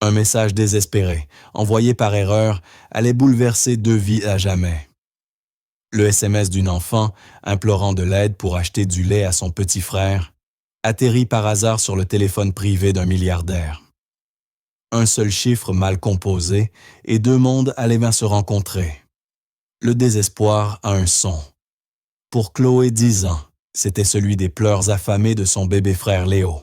Un message désespéré, envoyé par erreur, allait bouleverser 2 vies à jamais. Le SMS d'une enfant, implorant de l'aide pour acheter du lait à son petit frère, atterrit par hasard sur le téléphone privé d'un milliardaire. Un seul chiffre mal composé et 2 mondes allaient bien se rencontrer. Le désespoir a un son. Pour Chloé, 10 ans, c'était celui des pleurs affamés de son bébé frère Léo.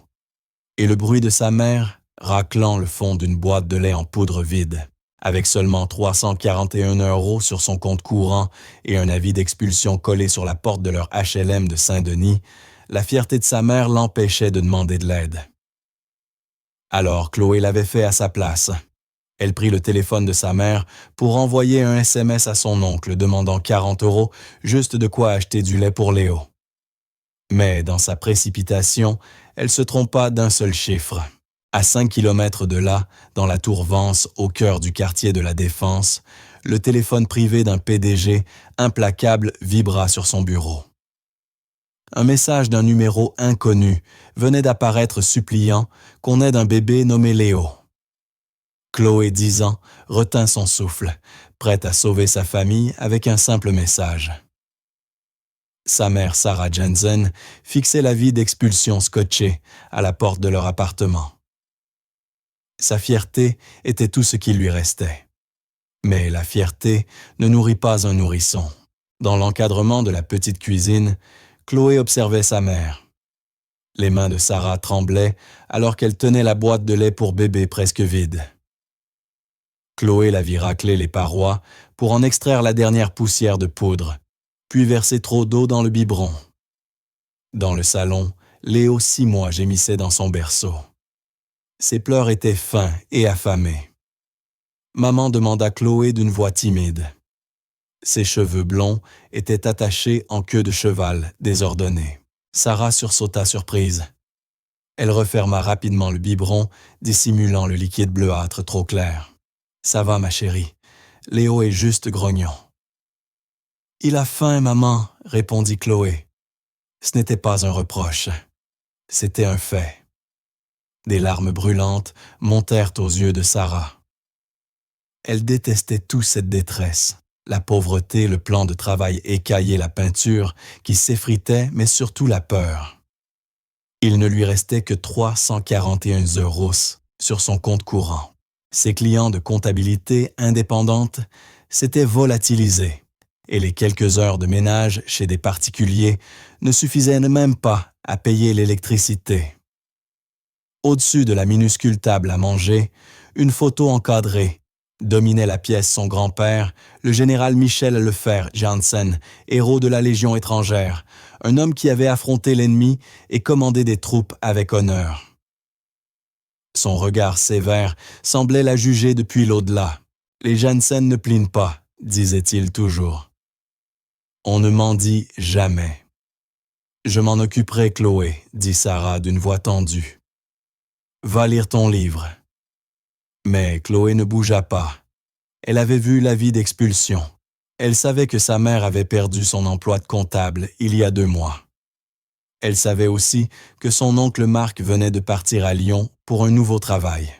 Et le bruit de sa mère, raclant le fond d'une boîte de lait en poudre vide, avec seulement 341 € sur son compte courant et un avis d'expulsion collé sur la porte de leur HLM de Saint-Denis, la fierté de sa mère l'empêchait de demander de l'aide. Alors Chloé l'avait fait à sa place. Elle prit le téléphone de sa mère pour envoyer un SMS à son oncle demandant 40 €, juste de quoi acheter du lait pour Léo. Mais dans sa précipitation, elle se trompa d'un seul chiffre. À 5 kilomètres de là, dans la tour Vance, au cœur du quartier de la Défense, le téléphone privé d'un PDG implacable vibra sur son bureau. Un message d'un numéro inconnu venait d'apparaître suppliant qu'on aide un bébé nommé Léo. Chloé, 10 ans, retint son souffle, prête à sauver sa famille avec un simple message. Sa mère, Sarah Jensen, fixait l'avis d'expulsion scotché à la porte de leur appartement. Sa fierté était tout ce qui lui restait. Mais la fierté ne nourrit pas un nourrisson. Dans l'encadrement de la petite cuisine, Chloé observait sa mère. Les mains de Sarah tremblaient alors qu'elle tenait la boîte de lait pour bébé presque vide. Chloé la vit racler les parois pour en extraire la dernière poussière de poudre, puis verser trop d'eau dans le biberon. Dans le salon, Léo, 6 mois, gémissait dans son berceau. Ses pleurs étaient fins et affamés. Maman demanda Chloé d'une voix timide. Ses cheveux blonds étaient attachés en queue de cheval, désordonnée. Sarah sursauta surprise. Elle referma rapidement le biberon, dissimulant le liquide bleuâtre trop clair. « Ça va, ma chérie. Léo est juste grognon. »« Il a faim, maman, » répondit Chloé. Ce n'était pas un reproche. C'était un fait. Des larmes brûlantes montèrent aux yeux de Sarah. Elle détestait toute cette détresse, la pauvreté, le plan de travail écaillé, la peinture qui s'effritait, mais surtout la peur. Il ne lui restait que 341 € sur son compte courant. Ses clients de comptabilité indépendante s'étaient volatilisés et les quelques heures de ménage chez des particuliers ne suffisaient même pas à payer l'électricité. Au-dessus de la minuscule table à manger, une photo encadrée dominait la pièce son grand-père, le général Michel Lefebvre Janssen, héros de la Légion étrangère, un homme qui avait affronté l'ennemi et commandé des troupes avec honneur. Son regard sévère semblait la juger depuis l'au-delà. « Les Janssen ne plinent pas », disait-il toujours. On ne mendie jamais. « Je m'en occuperai, Chloé », dit Sarah d'une voix tendue. « Va lire ton livre. » Mais Chloé ne bougea pas. Elle avait vu l'avis d'expulsion. Elle savait que sa mère avait perdu son emploi de comptable il y a 2 mois. Elle savait aussi que son oncle Marc venait de partir à Lyon pour un nouveau travail.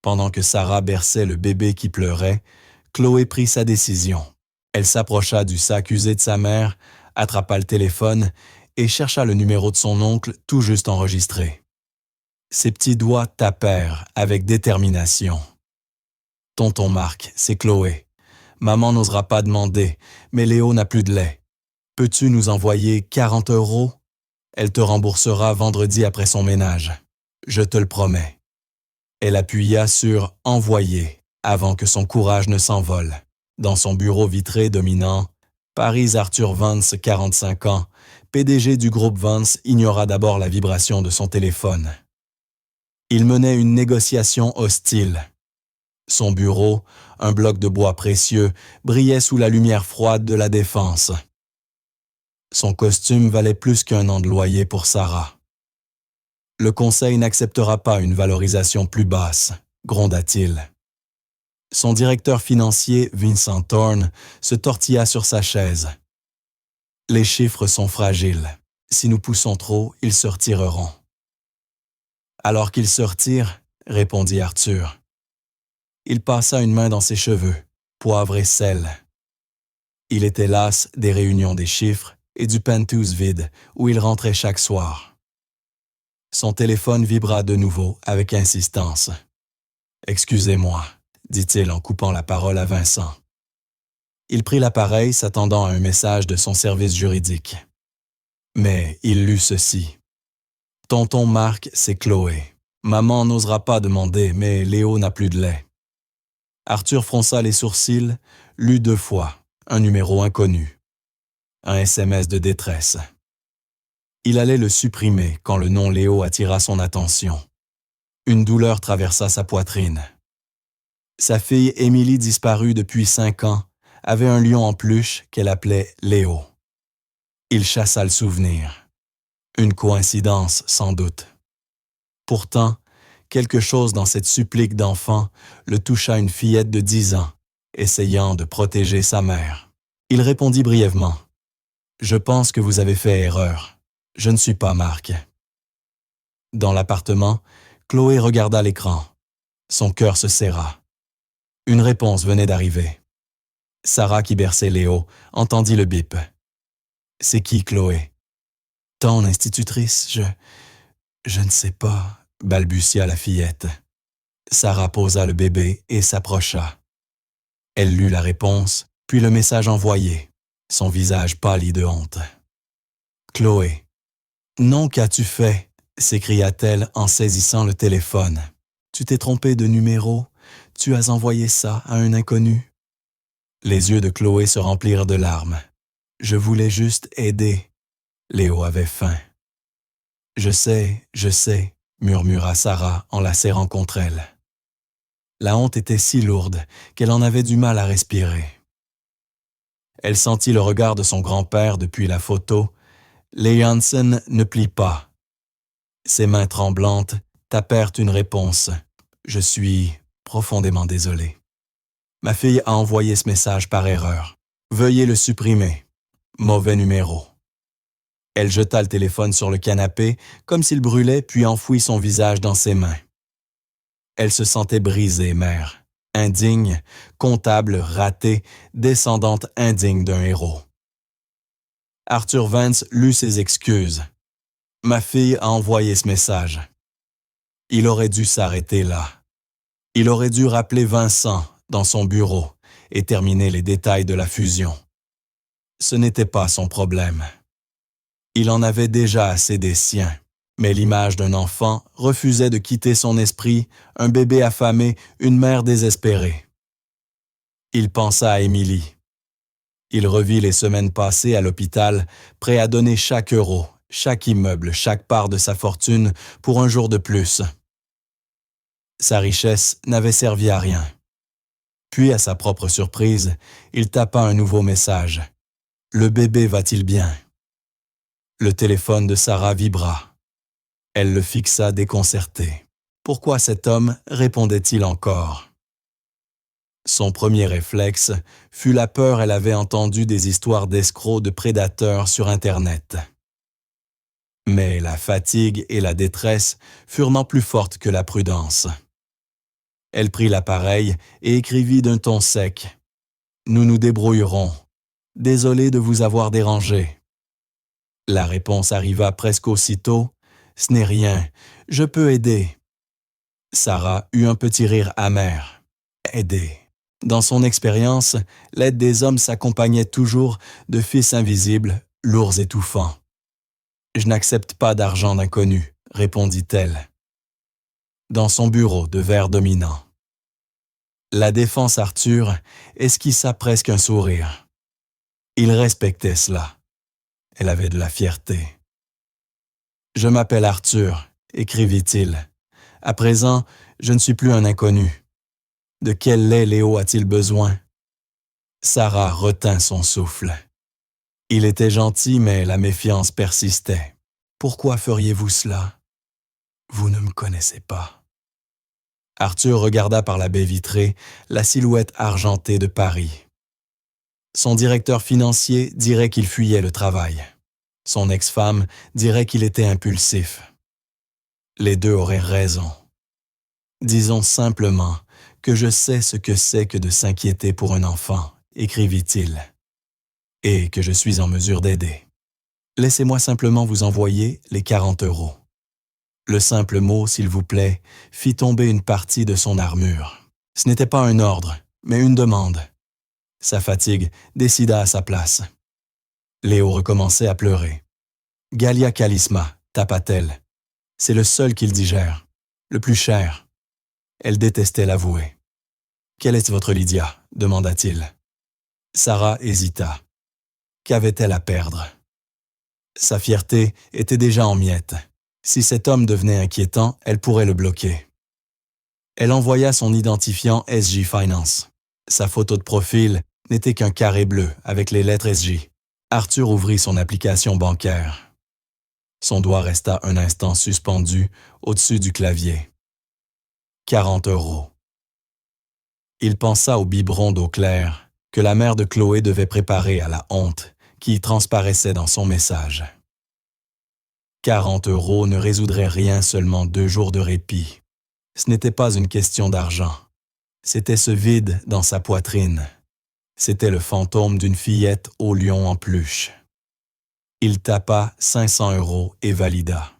Pendant que Sarah berçait le bébé qui pleurait, Chloé prit sa décision. Elle s'approcha du sac usé de sa mère, attrapa le téléphone et chercha le numéro de son oncle tout juste enregistré. Ses petits doigts tapèrent avec détermination. « Tonton Marc, c'est Chloé. Maman n'osera pas demander, mais Léo n'a plus de lait. Peux-tu nous envoyer 40 €? Elle te remboursera vendredi après son ménage. Je te le promets. » Elle appuya sur « Envoyer » avant que son courage ne s'envole. Dans son bureau vitré dominant, Paris Arthur Vance, 45 ans, PDG du groupe Vance, ignora d'abord la vibration de son téléphone. Il menait une négociation hostile. Son bureau, un bloc de bois précieux, brillait sous la lumière froide de la Défense. Son costume valait plus qu'1 an de loyer pour Sarah. « Le conseil n'acceptera pas une valorisation plus basse », gronda-t-il. Son directeur financier, Vincent Thorne, se tortilla sur sa chaise. « Les chiffres sont fragiles. Si nous poussons trop, ils se retireront. » « Alors qu'ils se retirent, » répondit Arthur. il passa une main dans ses cheveux, poivre et sel. Il était las des réunions des chiffres et du penthouse vide où il rentrait chaque soir. Son téléphone vibra de nouveau avec insistance. « Excusez-moi », dit-il en coupant la parole à Vincent. Il prit l'appareil s'attendant à un message de son service juridique. Mais il lut ceci. « Tonton Marc, c'est Chloé. Maman n'osera pas demander, mais Léo n'a plus de lait. » Arthur fronça les sourcils, lut 2 fois, un numéro inconnu. Un SMS de détresse. Il allait le supprimer quand le nom Léo attira son attention. Une douleur traversa sa poitrine. Sa fille Émilie, disparue depuis 5 ans, avait un lion en peluche qu'elle appelait Léo. Il chassa le souvenir. Une coïncidence, sans doute. Pourtant, quelque chose dans cette supplique d'enfant le toucha une fillette de 10 ans, essayant de protéger sa mère. Il répondit brièvement. « Je pense que vous avez fait erreur. Je ne suis pas Marc. » Dans l'appartement, Chloé regarda l'écran. Son cœur se serra. Une réponse venait d'arriver. Sarah, qui berçait Léo, entendit le bip. « C'est qui, Chloé? »« Ton institutrice, je ne sais pas, » balbutia la fillette. Sarah posa le bébé et s'approcha. Elle lut la réponse, puis le message envoyé. Son visage pâlit de honte. « Chloé. »« Non, qu'as-tu fait? » s'écria-t-elle en saisissant le téléphone. « Tu t'es trompé de numéro. Tu as envoyé ça à un inconnu. » Les yeux de Chloé se remplirent de larmes. « Je voulais juste aider. » Léo avait faim. « Je sais, murmura Sarah en la serrant contre elle. La honte était si lourde qu'elle en avait du mal à respirer. Elle sentit le regard de son grand-père depuis la photo. Les Hansen ne plient pas. Ses mains tremblantes tapèrent une réponse. « Je suis profondément désolé. Ma fille a envoyé ce message par erreur. Veuillez le supprimer. Mauvais numéro. » Elle jeta le téléphone sur le canapé comme s'il brûlait puis enfouit son visage dans ses mains. Elle se sentait brisée, mère. Indigne, comptable, ratée, descendante indigne d'un héros. Arthur Vance lut ses excuses. Ma fille a envoyé ce message. Il aurait dû s'arrêter là. Il aurait dû rappeler Vincent dans son bureau et terminer les détails de la fusion. Ce n'était pas son problème. Il en avait déjà assez des siens, mais l'image d'un enfant refusait de quitter son esprit, un bébé affamé, une mère désespérée. Il pensa à Émilie. Il revit les semaines passées à l'hôpital, prêt à donner chaque euro, chaque immeuble, chaque part de sa fortune pour un jour de plus. Sa richesse n'avait servi à rien. Puis, à sa propre surprise, il tapa un nouveau message. « Le bébé va-t-il bien ?» Le téléphone de Sarah vibra. Elle le fixa déconcertée. Pourquoi cet homme répondait-il encore? Son premier réflexe fut la peur. Elle avait entendu des histoires d'escrocs, de prédateurs sur Internet. Mais la fatigue et la détresse furent non plus fortes que la prudence. Elle prit l'appareil et écrivit d'un ton sec. « Nous nous débrouillerons. Désolé de vous avoir dérangé. » La réponse arriva presque aussitôt. « Ce n'est rien. Je peux aider. » Sarah eut un petit rire amer. « Aider. » Dans son expérience, l'aide des hommes s'accompagnait toujours de fils invisibles, lourds étouffants. « Je n'accepte pas d'argent d'inconnu, » répondit-elle. Dans son bureau de verre dominant. La défense Arthur esquissa presque un sourire. Il respectait cela. Elle avait de la fierté. « Je m'appelle Arthur », écrivit-il. « À présent, je ne suis plus un inconnu. De quel lait Léo a-t-il besoin? » Sarah retint son souffle. Il était gentil, mais la méfiance persistait. « Pourquoi feriez-vous cela? Vous ne me connaissez pas. » Arthur regarda par la baie vitrée la silhouette argentée de Paris. Son directeur financier dirait qu'il fuyait le travail. Son ex-femme dirait qu'il était impulsif. Les deux auraient raison. Disons simplement que je sais ce que c'est que de s'inquiéter pour un enfant, écrivit-il, et que je suis en mesure d'aider. Laissez-moi simplement vous envoyer les 40 €. Le simple mot, s'il vous plaît, fit tomber une partie de son armure. Ce n'était pas un ordre, mais une demande. Sa fatigue décida à sa place. Léo recommençait à pleurer. « Gallia Kalisma » tapa-t-elle. « C'est le seul qu'il digère, le plus cher. » Elle détestait l'avouer. « Quelle est votre Lydia » demanda-t-il. Sarah hésita. Qu'avait-elle à perdre? Sa fierté était déjà en miettes. Si cet homme devenait inquiétant, elle pourrait le bloquer. Elle envoya son identifiant SJ Finance. Sa photo de profil n'était qu'un carré bleu avec les lettres SJ. Arthur ouvrit son application bancaire. Son doigt resta un instant suspendu au-dessus du clavier. 40 €. Il pensa au biberon d'eau claire que la mère de Chloé devait préparer à la honte qui transparaissait dans son message. 40 € ne résoudrait rien seulement 2 jours de répit. Ce n'était pas une question d'argent. C'était ce vide dans sa poitrine. C'était le fantôme d'une fillette au lion en peluche. Il tapa 500 € et valida.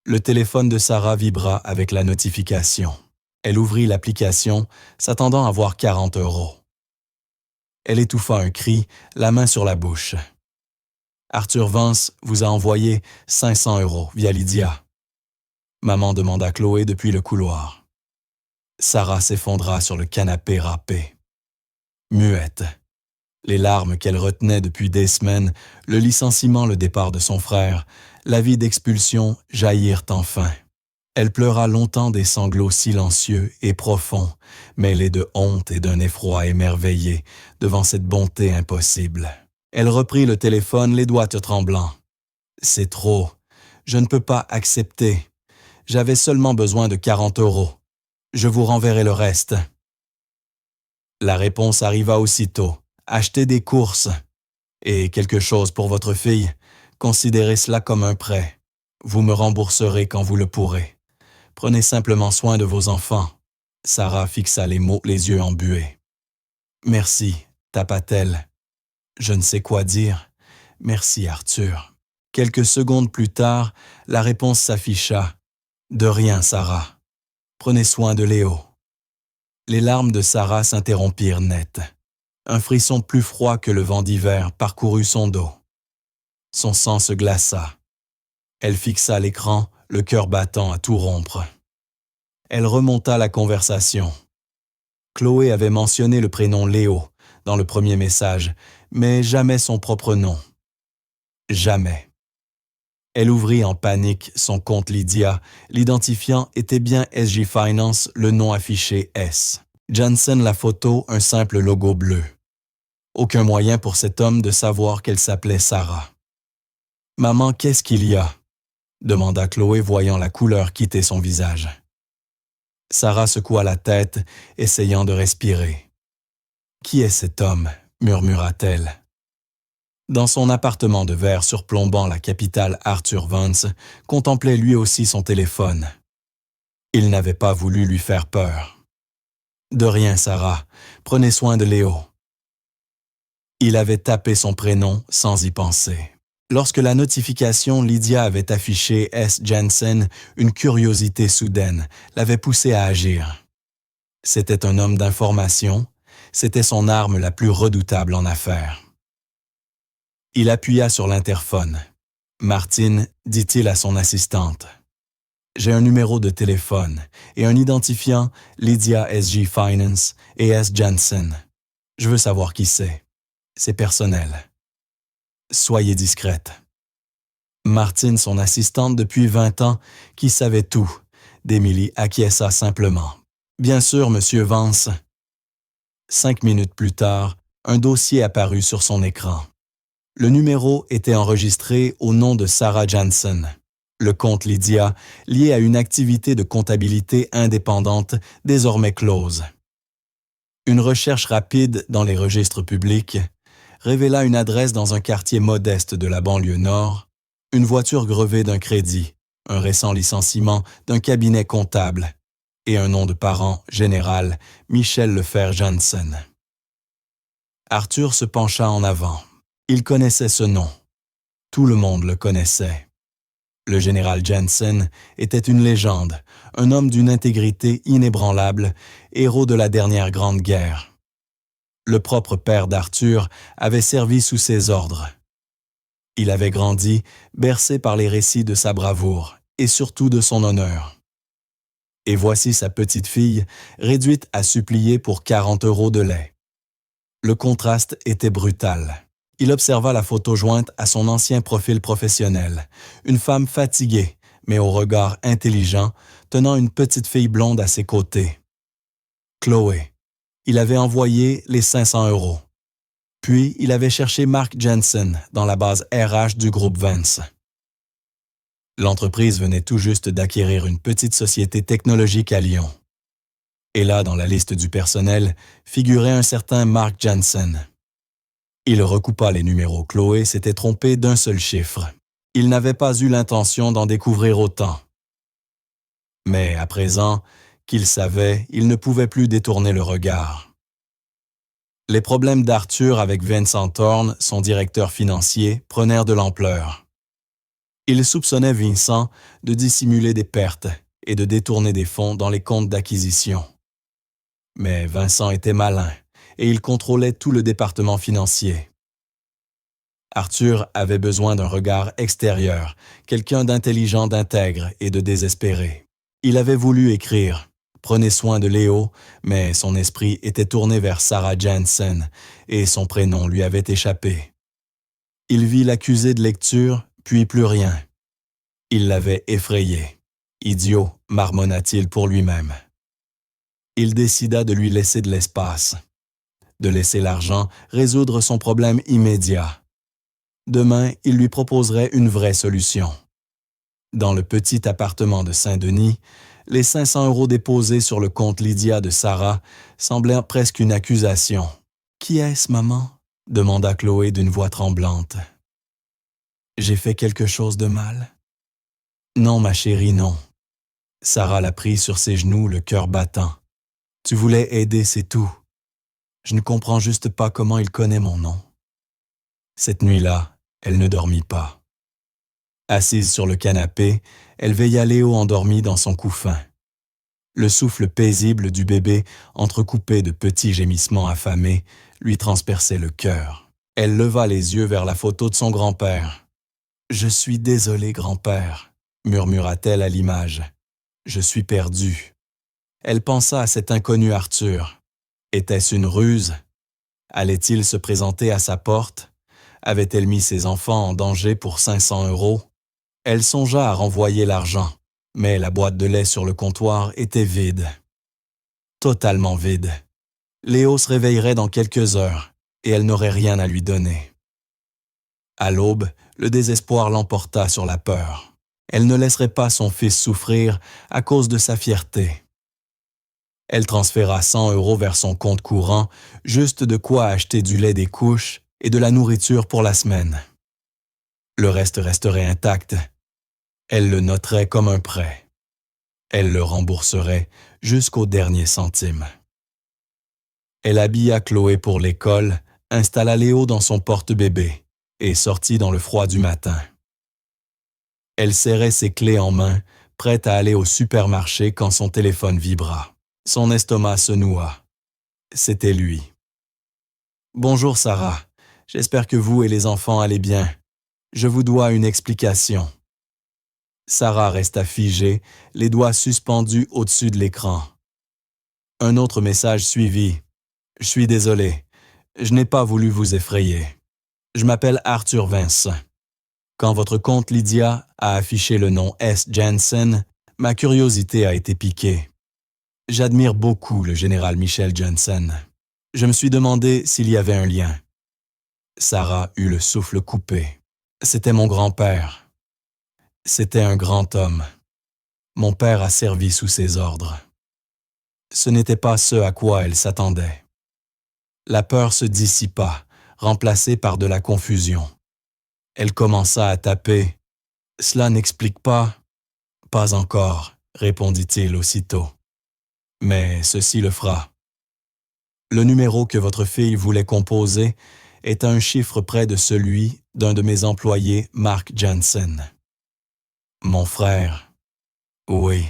Le téléphone de Sarah vibra avec la notification. Elle ouvrit l'application, s'attendant à voir 40 €. Elle étouffa un cri, la main sur la bouche. Arthur Vance vous a envoyé 500 € via Lydia. Maman demanda Chloé depuis le couloir. Sarah s'effondra sur le canapé râpé. Muette. Les larmes qu'elle retenait depuis des semaines, le licenciement, le départ de son frère, l'avis d'expulsion jaillirent enfin. Elle pleura longtemps des sanglots silencieux et profonds, mêlés de honte et d'un effroi émerveillé devant cette bonté impossible. Elle reprit le téléphone, les doigts tremblants. « C'est trop. Je ne peux pas accepter. J'avais seulement besoin de 40 €. Je vous renverrai le reste. » La réponse arriva aussitôt. « Achetez des courses. Et quelque chose pour votre fille. Considérez cela comme un prêt. Vous me rembourserez quand vous le pourrez. Prenez simplement soin de vos enfants. » Sarah fixa les mots, les yeux embués. « Merci, tapa-t-elle. Je ne sais quoi dire. Merci, Arthur. » Quelques secondes plus tard, la réponse s'afficha. « De rien, Sarah. Prenez soin de Léo. » Les larmes de Sarah s'interrompirent net. Un frisson plus froid que le vent d'hiver parcourut son dos. Son sang se glaça. Elle fixa l'écran, le cœur battant à tout rompre. Elle remonta la conversation. Chloé avait mentionné le prénom Léo dans le premier message, mais jamais son propre nom. Jamais. Elle ouvrit en panique son compte Lydia. L'identifiant était bien SJ Finance, le nom affiché S. Jansen la photo, un simple logo bleu. Aucun moyen pour cet homme de savoir qu'elle s'appelait Sarah. « Maman, qu'est-ce qu'il y a ?» demanda Chloé, voyant la couleur quitter son visage. Sarah secoua la tête, essayant de respirer. « Qui est cet homme ?» murmura-t-elle. Dans son appartement de verre surplombant la capitale, Arthur Vance contemplait lui aussi son téléphone. Il n'avait pas voulu lui faire peur. « De rien, Sarah. Prenez soin de Léo. » Il avait tapé son prénom sans y penser. Lorsque la notification Lydia avait affiché S. Jansen, une curiosité soudaine l'avait poussé à agir. C'était un homme d'information, c'était son arme la plus redoutable en affaires. Il appuya sur l'interphone. « Martine, dit-il à son assistante. J'ai un numéro de téléphone et un identifiant Lydia SJ Finance et S. Jansen. Je veux savoir qui c'est. C'est personnel. Soyez discrète. » Martine, son assistante depuis 20 ans, qui savait tout, d'Émilie acquiesça simplement. « Bien sûr, Monsieur Vance. » 5 minutes plus tard, un dossier apparut sur son écran. Le numéro était enregistré au nom de Sarah Jansen. Le compte Lydia, lié à une activité de comptabilité indépendante, désormais close. Une recherche rapide dans les registres publics révéla une adresse dans un quartier modeste de la banlieue nord, une voiture grevée d'un crédit, un récent licenciement d'un cabinet comptable et un nom de parent, général, Michel Lefer Janssen. Arthur se pencha en avant. Il connaissait ce nom. Tout le monde le connaissait. Le général Janssen était une légende, un homme d'une intégrité inébranlable, héros de la dernière Grande Guerre. Le propre père d'Arthur avait servi sous ses ordres. Il avait grandi, bercé par les récits de sa bravoure et surtout de son honneur. Et voici sa petite fille, réduite à supplier pour 40 € de lait. Le contraste était brutal. Il observa la photo jointe à son ancien profil professionnel, une femme fatiguée, mais au regard intelligent, tenant une petite fille blonde à ses côtés. Chloé. Il avait envoyé les 500 €. Puis, il avait cherché Mark Janssen dans la base RH du groupe Vance. L'entreprise venait tout juste d'acquérir une petite société technologique à Lyon. Et là, dans la liste du personnel, figurait un certain Mark Janssen. Il recoupa les numéros. Chloé s'était trompé d'un seul chiffre. Il n'avait pas eu l'intention d'en découvrir autant. Mais à présent qu'il savait, il ne pouvait plus détourner le regard. Les problèmes d'Arthur avec Vincent Thorne, son directeur financier, prenèrent de l'ampleur. Il soupçonnait Vincent de dissimuler des pertes et de détourner des fonds dans les comptes d'acquisition. Mais Vincent était malin et il contrôlait tout le département financier. Arthur avait besoin d'un regard extérieur, quelqu'un d'intelligent, d'intègre et de désespéré. Il avait voulu écrire « Prenez soin de Léo », mais son esprit était tourné vers Sarah Janssen et son prénom lui avait échappé. Il vit l'accusé de lecture, puis plus rien. Il l'avait effrayé. Idiot, marmonna-t-il pour lui-même. Il décida de lui laisser de l'espace, de laisser l'argent résoudre son problème immédiat. Demain, il lui proposerait une vraie solution. Dans le petit appartement de Saint-Denis, les 500 € déposés sur le compte Lydia de Sarah semblèrent presque une accusation. « Qui est-ce, maman ?» demanda Chloé d'une voix tremblante. « J'ai fait quelque chose de mal ?» ?»« Non, ma chérie, non. » Sarah la prit sur ses genoux, le cœur battant. « Tu voulais aider, c'est tout. Je ne comprends juste pas comment il connaît mon nom. » Cette nuit-là, elle ne dormit pas. Assise sur le canapé, elle veilla Léo endormi dans son couffin. Le souffle paisible du bébé, entrecoupé de petits gémissements affamés, lui transperçait le cœur. Elle leva les yeux vers la photo de son grand-père. « Je suis désolée, grand-père », murmura-t-elle à l'image. « Je suis perdue. » Elle pensa à cet inconnu Arthur. Était-ce une ruse? Allait-il se présenter à sa porte? Avait-elle mis ses enfants en danger pour 500 €? Elle songea à renvoyer l'argent, mais la boîte de lait sur le comptoir était vide. Totalement vide. Léo se réveillerait dans quelques heures et elle n'aurait rien à lui donner. À l'aube, le désespoir l'emporta sur la peur. Elle ne laisserait pas son fils souffrir à cause de sa fierté. Elle transféra 100 € vers son compte courant, juste de quoi acheter du lait des couches et de la nourriture pour la semaine. Le reste resterait intact. Elle le noterait comme un prêt. Elle le rembourserait jusqu'au dernier centime. Elle habilla Chloé pour l'école, installa Léo dans son porte-bébé et sortit dans le froid du matin. Elle serrait ses clés en main, prête à aller au supermarché quand son téléphone vibra. Son estomac se noua. C'était lui. « Bonjour Sarah, j'espère que vous et les enfants allez bien. Je vous dois une explication. » Sarah resta figée, les doigts suspendus au-dessus de l'écran. Un autre message suivit. « Je suis désolé. Je n'ai pas voulu vous effrayer. Je m'appelle Arthur Vance. Quand votre compte Lydia a affiché le nom S. Janssen, ma curiosité a été piquée. J'admire beaucoup le général Michel Janssen. Je me suis demandé s'il y avait un lien. » Sarah eut le souffle coupé. C'était mon grand-père. C'était un grand homme. Mon père a servi sous ses ordres. Ce n'était pas ce à quoi elle s'attendait. La peur se dissipa, remplacée par de la confusion. Elle commença à taper. « Cela n'explique pas. »« Pas encore, » répondit-il aussitôt. Mais ceci le fera. Le numéro que votre fille voulait composer est à un chiffre près de celui d'un de mes employés, Mark Jansen. Mon frère, oui,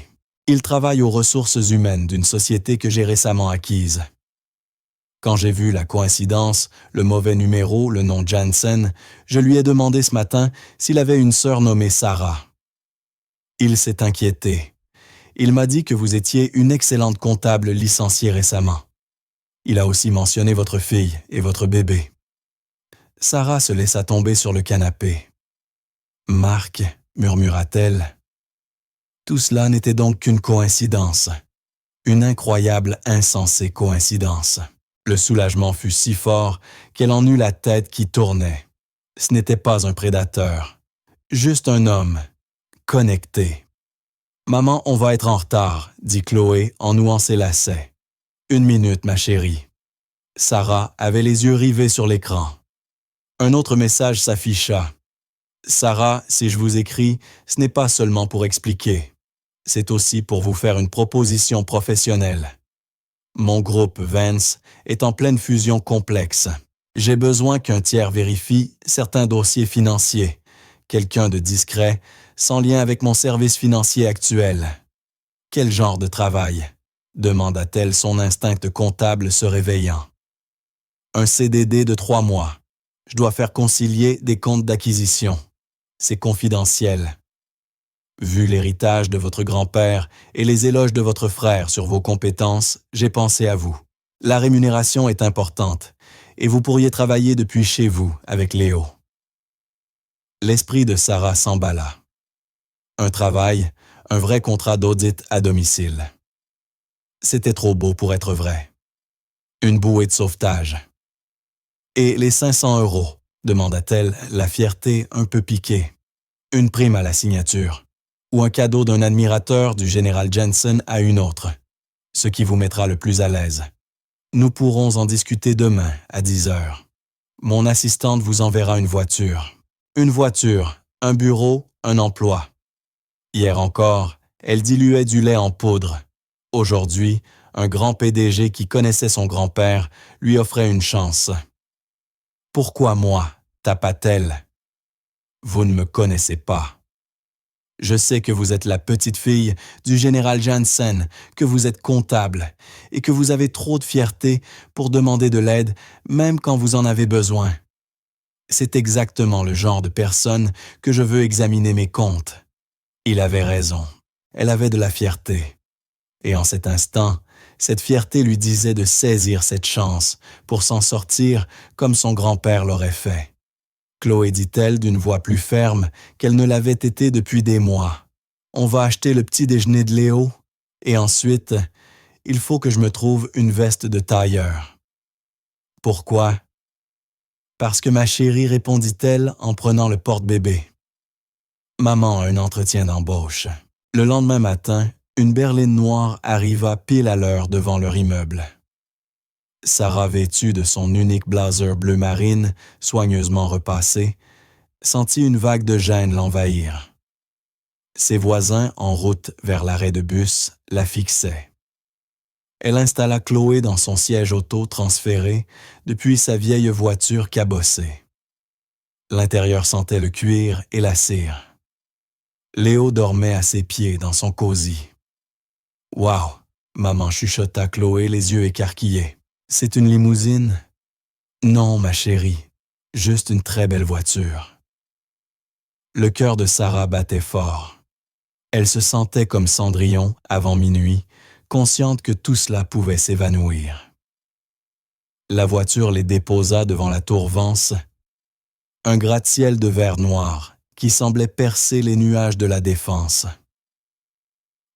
il travaille aux ressources humaines d'une société que j'ai récemment acquise. Quand j'ai vu la coïncidence, le mauvais numéro, le nom Jansen, je lui ai demandé ce matin s'il avait une sœur nommée Sarah. Il s'est inquiété. Il m'a dit que vous étiez une excellente comptable licenciée récemment. Il a aussi mentionné votre fille et votre bébé. Sarah se laissa tomber sur le canapé. « Marc, murmura-t-elle. Tout cela n'était donc qu'une coïncidence. Une incroyable, insensée coïncidence. Le soulagement fut si fort qu'elle en eut la tête qui tournait. Ce n'était pas un prédateur, juste un homme, connecté. « Maman, on va être en retard, » dit Chloé en nouant ses lacets. « 1 minute, ma chérie. » Sarah avait les yeux rivés sur l'écran. Un autre message s'afficha. « Sarah, si je vous écris, ce n'est pas seulement pour expliquer. C'est aussi pour vous faire une proposition professionnelle. Mon groupe Vance est en pleine fusion complexe. J'ai besoin qu'un tiers vérifie certains dossiers financiers, quelqu'un de discret, sans lien avec mon service financier actuel. Quel genre de travail? Demanda-t-elle, son instinct comptable se réveillant. Un CDD de 3 mois. Je dois faire concilier des comptes d'acquisition. C'est confidentiel. Vu l'héritage de votre grand-père et les éloges de votre frère sur vos compétences, j'ai pensé à vous. La rémunération est importante et vous pourriez travailler depuis chez vous avec Léo. » L'esprit de Sarah s'emballa. Un travail, un vrai contrat d'audit à domicile. C'était trop beau pour être vrai. Une bouée de sauvetage. « Et les 500 €, demanda-t-elle, la fierté un peu piquée. « Une prime à la signature. Ou un cadeau d'un admirateur du général Jansen à une autre, ce qui vous mettra le plus à l'aise. Nous pourrons en discuter demain à 10 heures. Mon assistante vous enverra une voiture. Une voiture, un bureau, un emploi. Hier encore, elle diluait du lait en poudre. Aujourd'hui, un grand PDG qui connaissait son grand-père lui offrait une chance. « Pourquoi moi ?» tapa-t-elle. « Vous ne me connaissez pas. Je sais que vous êtes la petite fille du général Jansen, que vous êtes comptable et que vous avez trop de fierté pour demander de l'aide même quand vous en avez besoin. C'est exactement le genre de personne que je veux examiner mes comptes. » Il avait raison. Elle avait de la fierté. Et en cet instant, cette fierté lui disait de saisir cette chance pour s'en sortir comme son grand-père l'aurait fait. Chloé dit-elle d'une voix plus ferme qu'elle ne l'avait été depuis des mois. « On va acheter le petit déjeuner de Léo et ensuite, il faut que je me trouve une veste de tailleur. » « Pourquoi? » « Parce que ma chérie, répondit-elle en prenant le porte-bébé. Maman a un entretien d'embauche. Le lendemain matin, une berline noire arriva pile à l'heure devant leur immeuble. Sarah, vêtue de son unique blazer bleu marine, soigneusement repassé, sentit une vague de gêne l'envahir. Ses voisins, en route vers l'arrêt de bus, la fixaient. Elle installa Chloé dans son siège auto transféré depuis sa vieille voiture cabossée. L'intérieur sentait le cuir et la cire. Léo dormait à ses pieds dans son cosy. « Wow !» maman chuchota Chloé, les yeux écarquillés. « C'est une limousine? »« Non, ma chérie, juste une très belle voiture. » Le cœur de Sarah battait fort. Elle se sentait comme Cendrillon, avant minuit, consciente que tout cela pouvait s'évanouir. La voiture les déposa devant la tour Vance, un gratte-ciel de verre noir qui semblait percer les nuages de la Défense.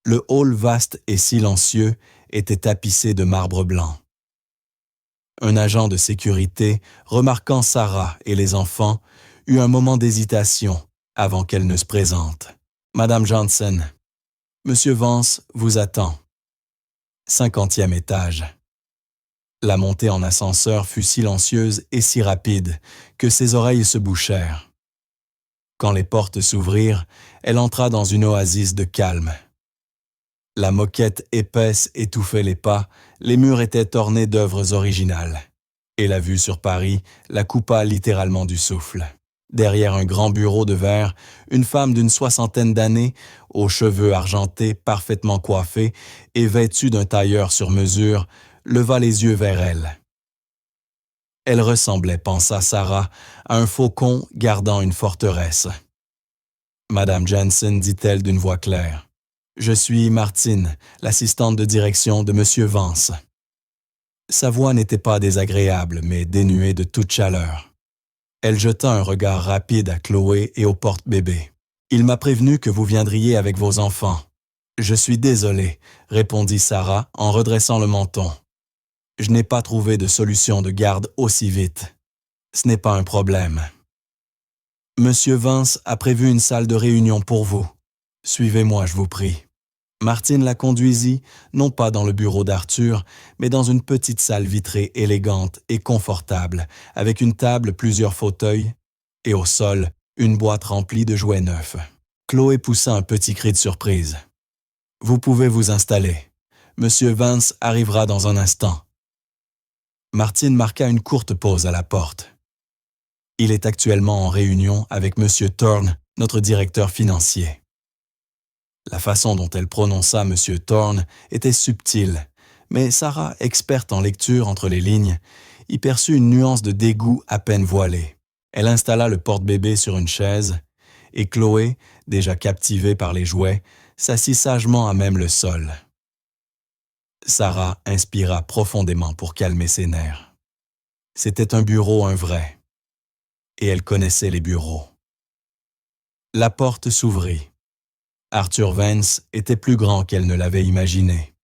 Le hall vaste et silencieux était tapissé de marbre blanc. Un agent de sécurité, remarquant Sarah et les enfants, eut un moment d'hésitation avant qu'elle ne se présente. « Madame Jansen, Monsieur Vance vous attend. » 50e étage. La montée en ascenseur fut silencieuse et si rapide que ses oreilles se bouchèrent. Quand les portes s'ouvrirent, elle entra dans une oasis de calme. La moquette épaisse étouffait les pas, les murs étaient ornés d'œuvres originales. Et la vue sur Paris la coupa littéralement du souffle. Derrière un grand bureau de verre, une femme d'une soixantaine d'années, aux cheveux argentés, parfaitement coiffée et vêtue d'un tailleur sur mesure, leva les yeux vers elle. Elle ressemblait, pensa Sarah, à un faucon gardant une forteresse. « Madame Jensen, dit-elle d'une voix claire, je suis Martine, l'assistante de direction de Monsieur Vance. » Sa voix n'était pas désagréable, mais dénuée de toute chaleur. Elle jeta un regard rapide à Chloé et au porte-bébé. « Il m'a prévenu que vous viendriez avec vos enfants. »« Je suis désolée, » répondit Sarah en redressant le menton. « Je n'ai pas trouvé de solution de garde aussi vite. Ce n'est pas un problème. Monsieur Vance a prévu une salle de réunion pour vous. Suivez-moi, je vous prie. » Martine la conduisit, non pas dans le bureau d'Arthur, mais dans une petite salle vitrée élégante et confortable, avec une table, plusieurs fauteuils, et au sol, une boîte remplie de jouets neufs. Chloé poussa un petit cri de surprise. « Vous pouvez vous installer. Monsieur Vance arrivera dans un instant. » Martine marqua une courte pause à la porte. « Il est actuellement en réunion avec Monsieur Thorne, notre directeur financier. » La façon dont elle prononça Monsieur Thorne était subtile, mais Sarah, experte en lecture entre les lignes, y perçut une nuance de dégoût à peine voilée. Elle installa le porte-bébé sur une chaise, et Chloé, déjà captivée par les jouets, s'assit sagement à même le sol. Sarah inspira profondément pour calmer ses nerfs. C'était un bureau, un vrai, et elle connaissait les bureaux. La porte s'ouvrit. Arthur Vance était plus grand qu'elle ne l'avait imaginé.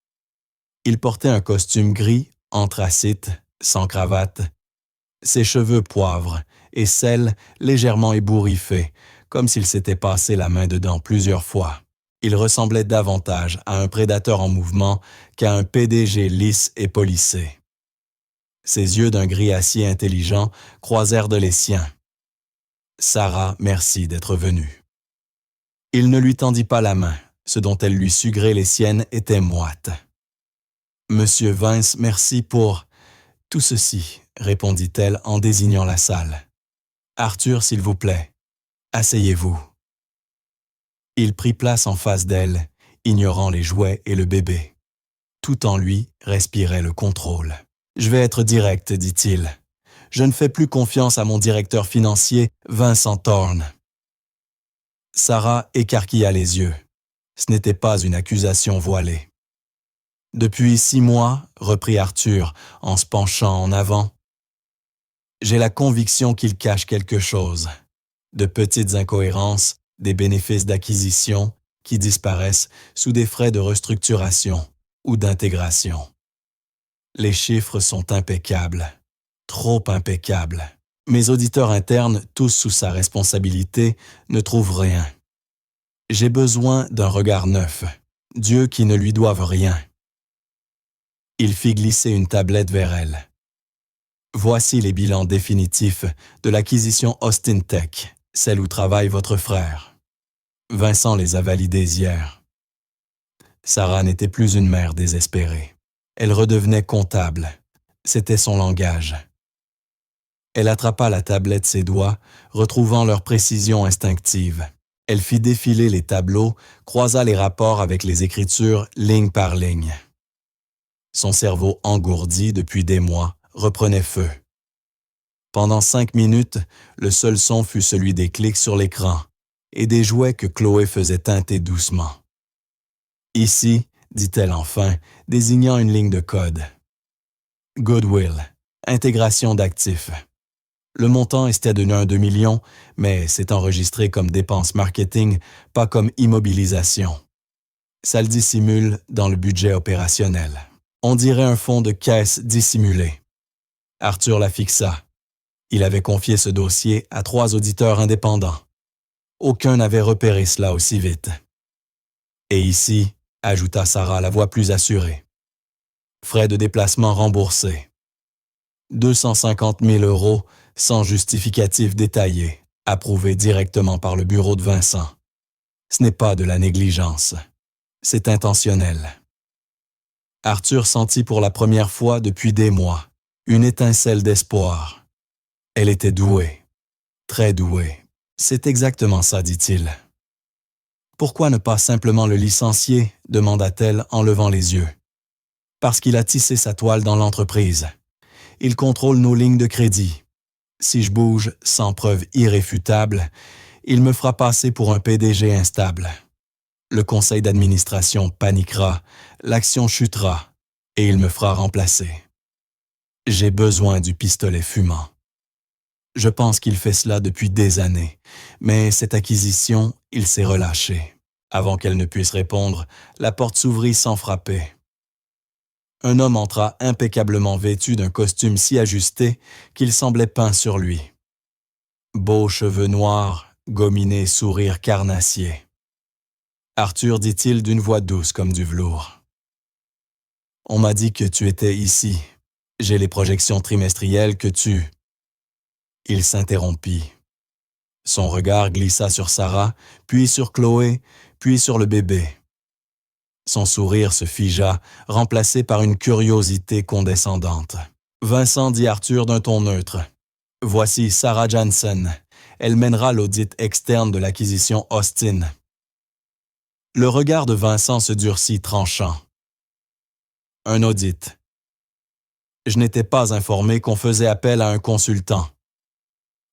Il portait un costume gris, anthracite, sans cravate, ses cheveux poivre et cils légèrement ébouriffés, comme s'il s'était passé la main dedans plusieurs fois. Il ressemblait davantage à un prédateur en mouvement qu'à un PDG lisse et polissé. Ses yeux d'un gris acier intelligent croisèrent de les siens. « Sarah, merci d'être venue. » Il ne lui tendit pas la main, ce dont elle lui sut gré les siennes était moite. « Monsieur Vance, merci pour tout ceci, » répondit-elle en désignant la salle. « Arthur, s'il vous plaît, asseyez-vous. » Il prit place en face d'elle, ignorant les jouets et le bébé. Tout en lui respirait le contrôle. « Je vais être direct, dit-il. Je ne fais plus confiance à mon directeur financier, Vincent Thorne. » Sarah écarquilla les yeux. Ce n'était pas une accusation voilée. « Depuis 6 mois, reprit Arthur en se penchant en avant, j'ai la conviction qu'il cache quelque chose. De petites incohérences, des bénéfices d'acquisition qui disparaissent sous des frais de restructuration ou d'intégration. Les chiffres sont impeccables, trop impeccables. Mes auditeurs internes, tous sous sa responsabilité, ne trouvent rien. J'ai besoin d'un regard neuf, Dieu qui ne lui doive rien. » Il fit glisser une tablette vers elle. « Voici les bilans définitifs de l'acquisition Austin Tech, celle où travaille votre frère. Vincent les a validés hier. » Sarah n'était plus une mère désespérée. Elle redevenait comptable. C'était son langage. Elle attrapa la tablette de ses doigts, retrouvant leur précision instinctive. Elle fit défiler les tableaux, croisa les rapports avec les écritures ligne par ligne. Son cerveau engourdi depuis des mois reprenait feu. Pendant 5 minutes, le seul son fut celui des clics sur l'écran et des jouets que Chloé faisait teinter doucement. « Ici, » dit-elle enfin, désignant une ligne de code. « Goodwill, intégration d'actifs. » Le montant était de 1,2 million, mais c'est enregistré comme dépense marketing, pas comme immobilisation. Ça le dissimule dans le budget opérationnel. On dirait un fonds de caisse dissimulé. Arthur la fixa. Il avait confié ce dossier à 3 auditeurs indépendants. Aucun n'avait repéré cela aussi vite. Et ici, ajouta Sarah la voix plus assurée. Frais de déplacement remboursés. 250 000 € sans justificatif détaillé, approuvé directement par le bureau de Vincent. Ce n'est pas de la négligence. C'est intentionnel. Arthur sentit pour la première fois depuis des mois une étincelle d'espoir. Elle était douée, très douée. C'est exactement ça, dit-il. Pourquoi ne pas simplement le licencier, demanda-t-elle en levant les yeux. Parce qu'il a tissé sa toile dans l'entreprise. Il contrôle nos lignes de crédit. Si je bouge sans preuve irréfutable, il me fera passer pour un PDG instable. Le conseil d'administration paniquera, l'action chutera, et il me fera remplacer. J'ai besoin du pistolet fumant. Je pense qu'il fait cela depuis des années, mais cette acquisition, il s'est relâché. Avant qu'elle ne puisse répondre, la porte s'ouvrit sans frapper. Un homme entra impeccablement vêtu d'un costume si ajusté qu'il semblait peint sur lui. Beaux cheveux noirs, gominé sourire carnassier. Arthur, dit-il d'une voix douce comme du velours. On m'a dit que tu étais ici. J'ai les projections trimestrielles que tu... Il s'interrompit. Son regard glissa sur Sarah, puis sur Chloé, puis sur le bébé. Son sourire se figea, remplacé par une curiosité condescendante. Vincent, dit Arthur d'un ton neutre. Voici Sarah Jansen. Elle mènera l'audit externe de l'acquisition Austin. Le regard de Vincent se durcit tranchant. Un audit. Je n'étais pas informé qu'on faisait appel à un consultant.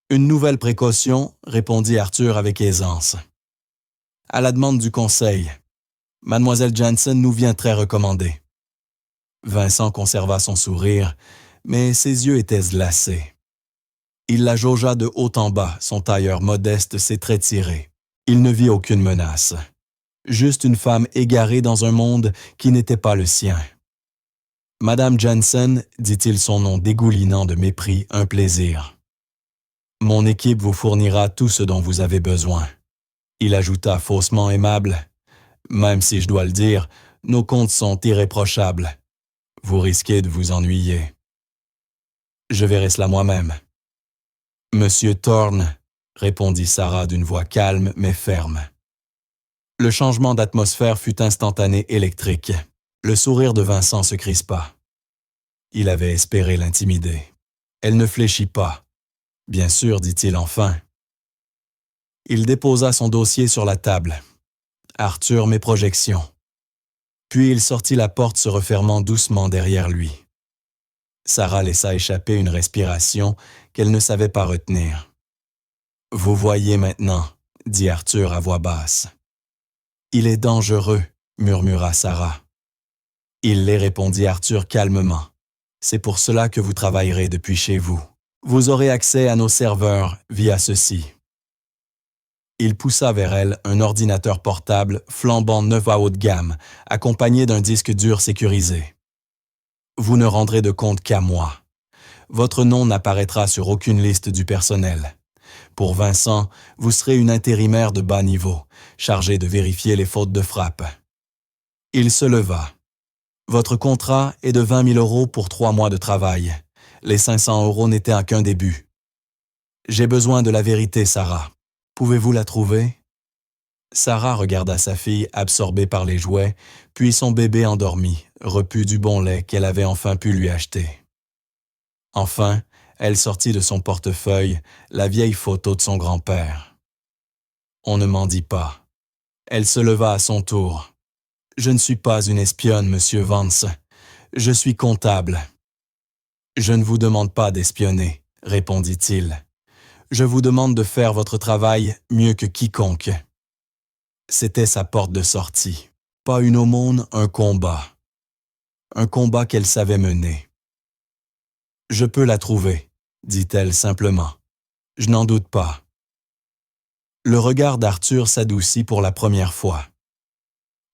Une nouvelle précaution, répondit Arthur avec aisance. À la demande du conseil, Mademoiselle Jansen nous vient très recommandée. Vincent conserva son sourire, mais ses yeux étaient glacés. Il la jaugea de haut en bas, son tailleur modeste, ses traits tirés. Il ne vit aucune menace. Juste une femme égarée dans un monde qui n'était pas le sien. Madame Jansen, dit-il son nom dégoulinant de mépris, un plaisir. Mon équipe vous fournira tout ce dont vous avez besoin. Il ajouta faussement aimable. Même si je dois le dire, nos comptes sont irréprochables. Vous risquez de vous ennuyer. Je verrai cela moi-même. Monsieur Thorne, répondit Sarah d'une voix calme mais ferme. Le changement d'atmosphère fut instantané électrique. Le sourire de Vincent se crispa. Il avait espéré l'intimider. Elle ne fléchit pas. Bien sûr, dit-il enfin. Il déposa son dossier sur la table. Arthur, mes projections. Puis il sortit la porte se refermant doucement derrière lui. Sarah laissa échapper une respiration qu'elle ne savait pas retenir. « Vous voyez maintenant, » dit Arthur à voix basse. « Il est dangereux, » murmura Sarah. « Il l'est, répondit Arthur calmement. « C'est pour cela que vous travaillerez depuis chez vous. Vous aurez accès à nos serveurs via ceci. » Il poussa vers elle un ordinateur portable flambant neuf à haut de gamme, accompagné d'un disque dur sécurisé. « Vous ne rendrez de compte qu'à moi. Votre nom n'apparaîtra sur aucune liste du personnel. Pour Vincent, vous serez une intérimaire de bas niveau, chargée de vérifier les fautes de frappe. » Il se leva. « Votre contrat est de 20 000 € pour 3 mois de travail. Les 500 € n'étaient qu'un début. J'ai besoin de la vérité, Sarah. Pouvez-vous la trouver? » Sarah regarda sa fille absorbée par les jouets, puis son bébé endormi, repu du bon lait qu'elle avait enfin pu lui acheter. Enfin, elle sortit de son portefeuille la vieille photo de son grand-père. On ne m'en dit pas. Elle se leva à son tour. « Je ne suis pas une espionne, monsieur Vance. Je suis comptable. »« Je ne vous demande pas d'espionner, » répondit-il. « Je vous demande de faire votre travail mieux que quiconque. » C'était sa porte de sortie. Pas une aumône, un combat. Un combat qu'elle savait mener. « Je peux la trouver, » dit-elle simplement. « Je n'en doute pas. » Le regard d'Arthur s'adoucit pour la première fois.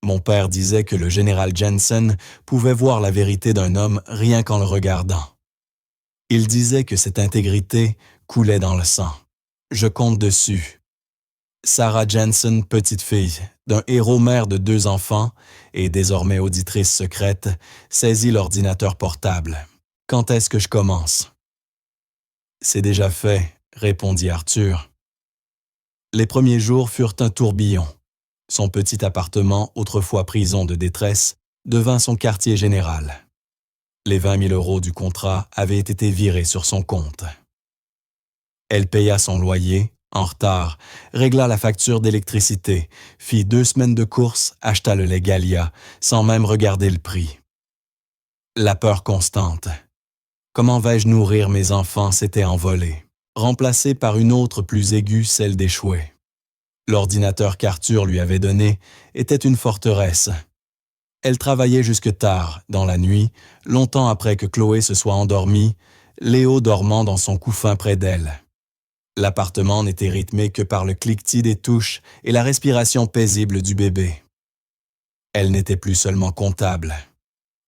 Mon père disait que le général Jansen pouvait voir la vérité d'un homme rien qu'en le regardant. Il disait que cette intégrité coulait dans le sang. Je compte dessus. Sarah Jansen, petite fille, d'un héros mère de 2 enfants et désormais auditrice secrète, saisit l'ordinateur portable. « Quand est-ce que je commence? » « C'est déjà fait, » répondit Arthur. Les premiers jours furent un tourbillon. Son petit appartement, autrefois prison de détresse, devint son quartier général. Les 20 000 € du contrat avaient été virés sur son compte. Elle paya son loyer, en retard, régla la facture d'électricité, fit 2 semaines de courses, acheta le lait Gallia, sans même regarder le prix. La peur constante. Comment vais-je nourrir mes enfants s'était envolée, remplacée par une autre plus aiguë, celle d'échouer. L'ordinateur qu'Arthur lui avait donné était une forteresse. Elle travaillait jusque tard, dans la nuit, longtemps après que Chloé se soit endormie, Léo dormant dans son couffin près d'elle. L'appartement n'était rythmé que par le cliquetis des touches et la respiration paisible du bébé. Elle n'était plus seulement comptable.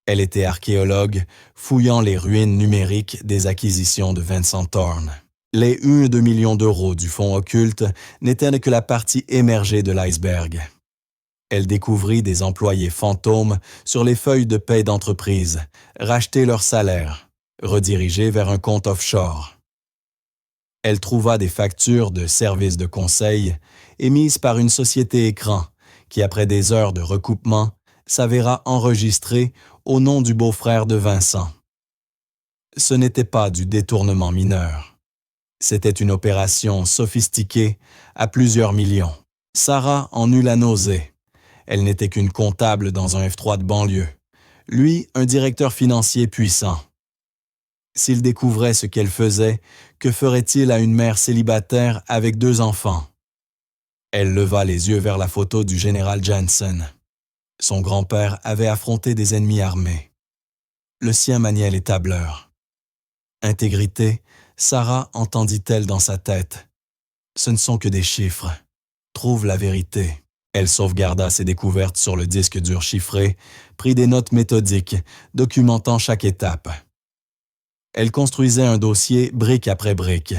Elle était archéologue, fouillant les ruines numériques des acquisitions de Vincent Thorne. Les 1,2 million d'euros du fonds occulte n'étaient que la partie émergée de l'iceberg. Elle découvrit des employés fantômes sur les feuilles de paie d'entreprise, racheter leur salaire, redirigés vers un compte offshore. Elle trouva des factures de services de conseil émises par une société écran qui, après des heures de recoupement, s'avéra enregistrée au nom du beau-frère de Vincent. Ce n'était pas du détournement mineur. C'était une opération sophistiquée à plusieurs millions. Sarah en eut la nausée. Elle n'était qu'une comptable dans un F3 de banlieue. Lui, un directeur financier puissant. S'il découvrait ce qu'elle faisait, que ferait-il à une mère célibataire avec 2 enfants? Elle leva les yeux vers la photo du général Jansen. Son grand-père avait affronté des ennemis armés. Le sien maniait les tableurs. Intégrité, Sarah entendit-elle dans sa tête. Ce ne sont que des chiffres. Trouve la vérité. Elle sauvegarda ses découvertes sur le disque dur chiffré, prit des notes méthodiques, documentant chaque étape. Elle construisait un dossier brique après brique.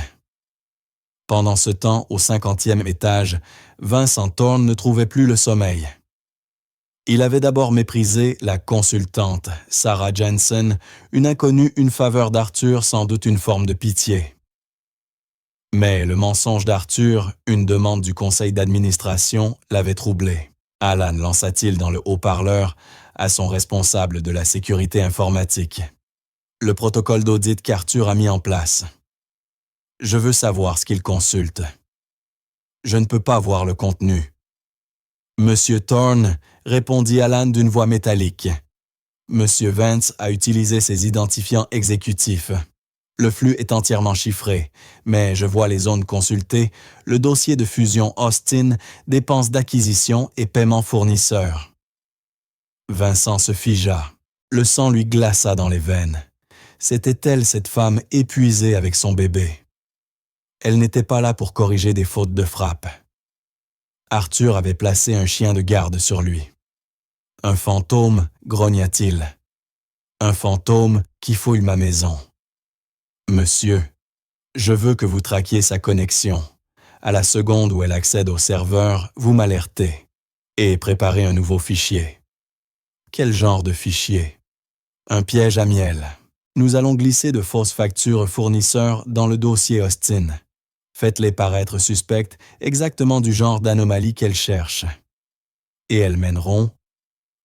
Pendant ce temps, au 50e étage, Vincent Thorne ne trouvait plus le sommeil. Il avait d'abord méprisé la consultante, Sarah Jansen, une inconnue, une faveur d'Arthur, sans doute une forme de pitié. Mais le mensonge d'Arthur, une demande du conseil d'administration, l'avait troublé. Alan lança-t-il dans le haut-parleur à son responsable de la sécurité informatique. Le protocole d'audit qu'Arthur a mis en place. Je veux savoir ce qu'il consulte. Je ne peux pas voir le contenu. Monsieur Thorne, répondit Alan d'une voix métallique. Monsieur Vance a utilisé ses identifiants exécutifs. Le flux est entièrement chiffré, mais je vois les zones consultées, le dossier de fusion Austin, dépenses d'acquisition et paiement fournisseur. Vincent se figea. Le sang lui glaça dans les veines. C'était elle, cette femme épuisée avec son bébé. Elle n'était pas là pour corriger des fautes de frappe. Arthur avait placé un chien de garde sur lui. Un fantôme, grogna-t-il. Un fantôme qui fouille ma maison. Monsieur, je veux que vous traquiez sa connexion. À la seconde où elle accède au serveur, vous m'alertez. Et préparez un nouveau fichier. Quel genre de fichier? Un piège à miel. Nous allons glisser de fausses factures fournisseurs dans le dossier Austin. Faites-les paraître suspectes, exactement du genre d'anomalie qu'elles cherchent. Et elles mèneront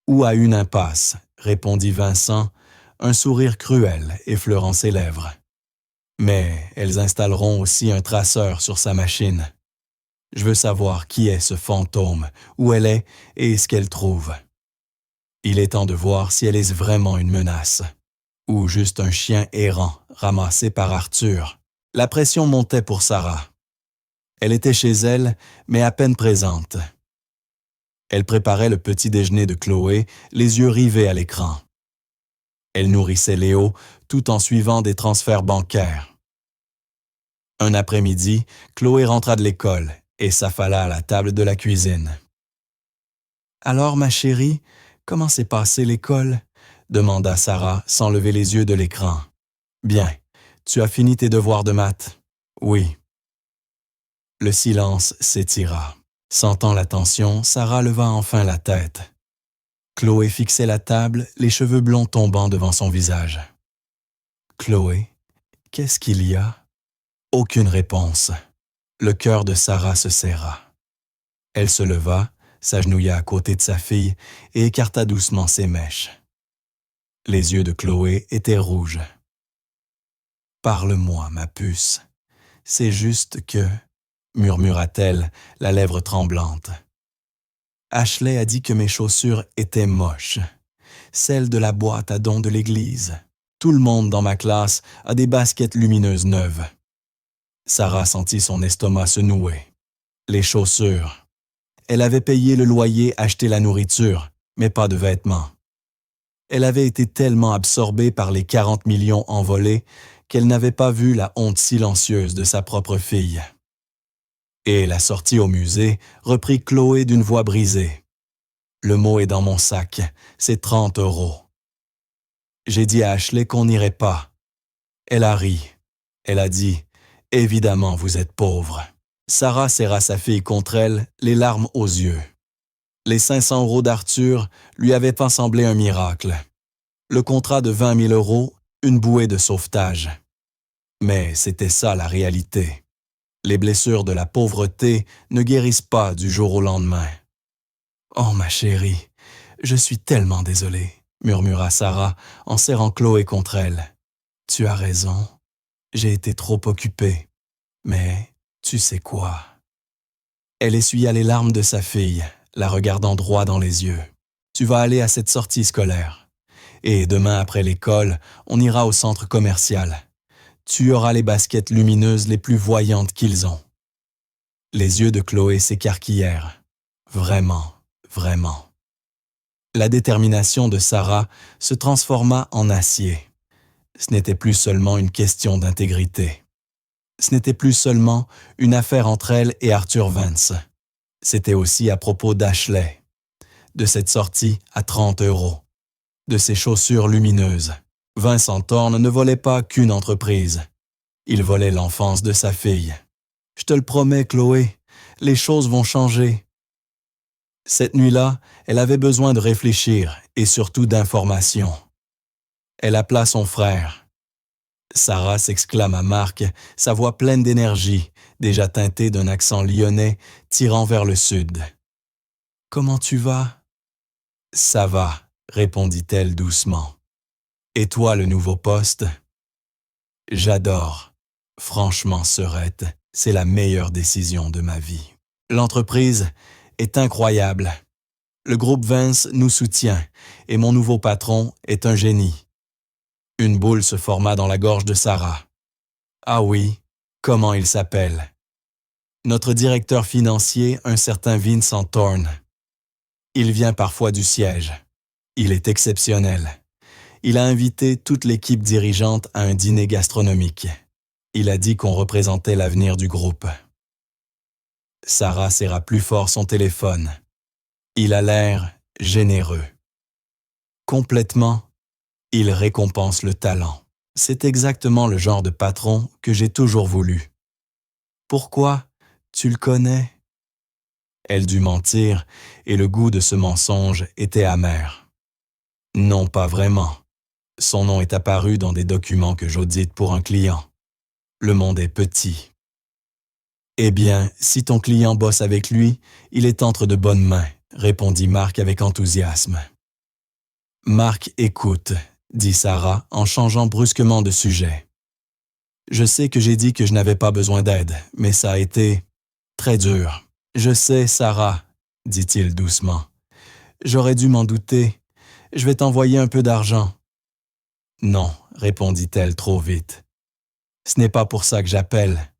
ou à une impasse, répondit Vincent, un sourire cruel effleurant ses lèvres. Mais elles installeront aussi un traceur sur sa machine. Je veux savoir qui est ce fantôme, où elle est et ce qu'elle trouve. Il est temps de voir si elle est vraiment une menace, ou juste un chien errant ramassé par Arthur. La pression montait pour Sarah. Elle était chez elle, mais à peine présente. Elle préparait le petit déjeuner de Chloé, les yeux rivés à l'écran. Elle nourrissait Léo tout en suivant des transferts bancaires. Un après-midi, Chloé rentra de l'école et s'affala à la table de la cuisine. « Alors, ma chérie, comment s'est passée l'école ?» demanda Sarah sans lever les yeux de l'écran. « Bien. Tu as fini tes devoirs de maths? »« Oui. » Le silence s'étira. Sentant la tension, Sarah leva enfin la tête. Chloé fixait la table, les cheveux blonds tombant devant son visage. « Chloé, qu'est-ce qu'il y a ?» Aucune réponse. Le cœur de Sarah se serra. Elle se leva, s'agenouilla à côté de sa fille et écarta doucement ses mèches. Les yeux de Chloé étaient rouges. « Parle-moi, ma puce. C'est juste que... » murmura-t-elle, la lèvre tremblante. « Ashley a dit que mes chaussures étaient moches. Celles de la boîte à dons de l'église. Tout le monde dans ma classe a des baskets lumineuses neuves. » Sarah sentit son estomac se nouer. Les chaussures. Elle avait payé le loyer, acheté la nourriture, mais pas de vêtements. Elle avait été tellement absorbée par les 40 millions envolés qu'elle n'avait pas vu la honte silencieuse de sa propre fille. Et la sortie au musée reprit Chloé d'une voix brisée. « Le mot est dans mon sac, c'est 30 €. J'ai dit à Ashley qu'on n'irait pas. Elle a ri. Elle a dit « Évidemment, vous êtes pauvre. » Sarah serra sa fille contre elle, les larmes aux yeux. Les 500 € d'Arthur lui avaient pas semblé un miracle. Le contrat de 20 000 €, une bouée de sauvetage. Mais c'était ça la réalité. Les blessures de la pauvreté ne guérissent pas du jour au lendemain. « Oh ma chérie, je suis tellement désolée, » murmura Sarah en serrant Chloé contre elle. « Tu as raison, j'ai été trop occupée. Mais tu sais quoi? » Elle essuya les larmes de sa fille, la regardant droit dans les yeux. « Tu vas aller à cette sortie scolaire. Et demain après l'école, on ira au centre commercial. Tu auras les baskets lumineuses les plus voyantes qu'ils ont. » Les yeux de Chloé s'écarquillèrent. Vraiment, vraiment. La détermination de Sarah se transforma en acier. Ce n'était plus seulement une question d'intégrité. Ce n'était plus seulement une affaire entre elle et Arthur Vance. C'était aussi à propos d'Ashley, de cette sortie à 30 €, de ses chaussures lumineuses. Vincent Thorne ne volait pas qu'une entreprise. Il volait l'enfance de sa fille. « Je te le promets, Chloé, les choses vont changer. » Cette nuit-là, elle avait besoin de réfléchir et surtout d'informations. Elle appela son frère. Sarah s'exclama à Marc, sa voix pleine d'énergie, déjà teintée d'un accent lyonnais, tirant vers le sud. « Comment tu vas? »« Ça va, » répondit-elle doucement. « Et toi, le nouveau poste? »« J'adore. Franchement, Serette, c'est la meilleure décision de ma vie. L'entreprise est incroyable. Le groupe Vance nous soutient et mon nouveau patron est un génie. » Une boule se forma dans la gorge de Sarah. « Ah oui, comment il s'appelle? »« Notre directeur financier, un certain Vincent Thorne. Il vient parfois du siège. Il est exceptionnel. Il a invité toute l'équipe dirigeante à un dîner gastronomique. Il a dit qu'on représentait l'avenir du groupe. » Sarah serra plus fort son téléphone. Il a l'air généreux. Complètement, il récompense le talent. C'est exactement le genre de patron que j'ai toujours voulu. Pourquoi? Tu le connais? Elle dut mentir, et le goût de ce mensonge était amer. Non, pas vraiment. Son nom est apparu dans des documents que j'audite pour un client. Le monde est petit. Eh bien, si ton client bosse avec lui, il est entre de bonnes mains, répondit Marc avec enthousiasme. Marc écoute, dit Sarah en changeant brusquement de sujet. Je sais que j'ai dit que je n'avais pas besoin d'aide, mais ça a été très dur. Je sais, Sarah, dit-il doucement. J'aurais dû m'en douter. Je vais t'envoyer un peu d'argent. Non, répondit-elle trop vite. Ce n'est pas pour ça que j'appelle.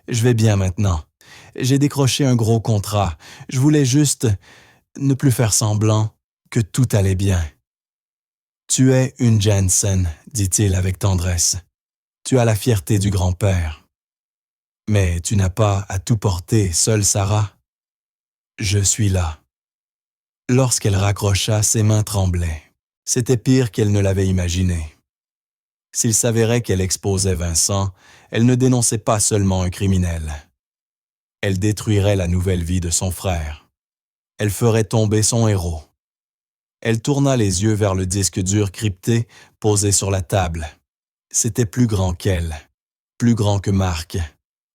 Je vais bien maintenant. J'ai décroché un gros contrat. Je voulais juste ne plus faire semblant que tout allait bien. Tu es une Jensen, dit-il avec tendresse. Tu as la fierté du grand-père. Mais tu n'as pas à tout porter seule, Sarah. Je suis là. Lorsqu'elle raccrocha, ses mains tremblaient. C'était pire qu'elle ne l'avait imaginé. S'il s'avérait qu'elle exposait Vincent, elle ne dénonçait pas seulement un criminel. Elle détruirait la nouvelle vie de son frère. Elle ferait tomber son héros. Elle tourna les yeux vers le disque dur crypté posé sur la table. C'était plus grand qu'elle, plus grand que Marc.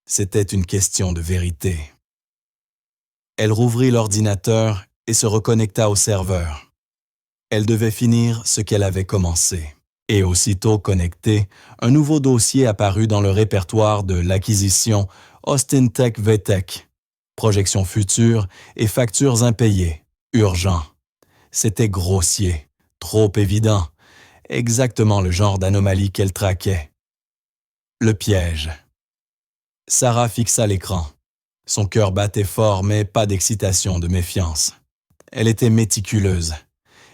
C'était une question de vérité. Elle rouvrit l'ordinateur et se reconnecta au serveur. Elle devait finir ce qu'elle avait commencé. Et aussitôt connecté, un nouveau dossier apparut dans le répertoire de l'acquisition Austin Tech VTech. Projections futures et factures impayées. Urgent. C'était grossier, trop évident, exactement le genre d'anomalie qu'elle traquait. Le piège. Sarah fixa l'écran. Son cœur battait fort, mais pas d'excitation, de méfiance. Elle était méticuleuse.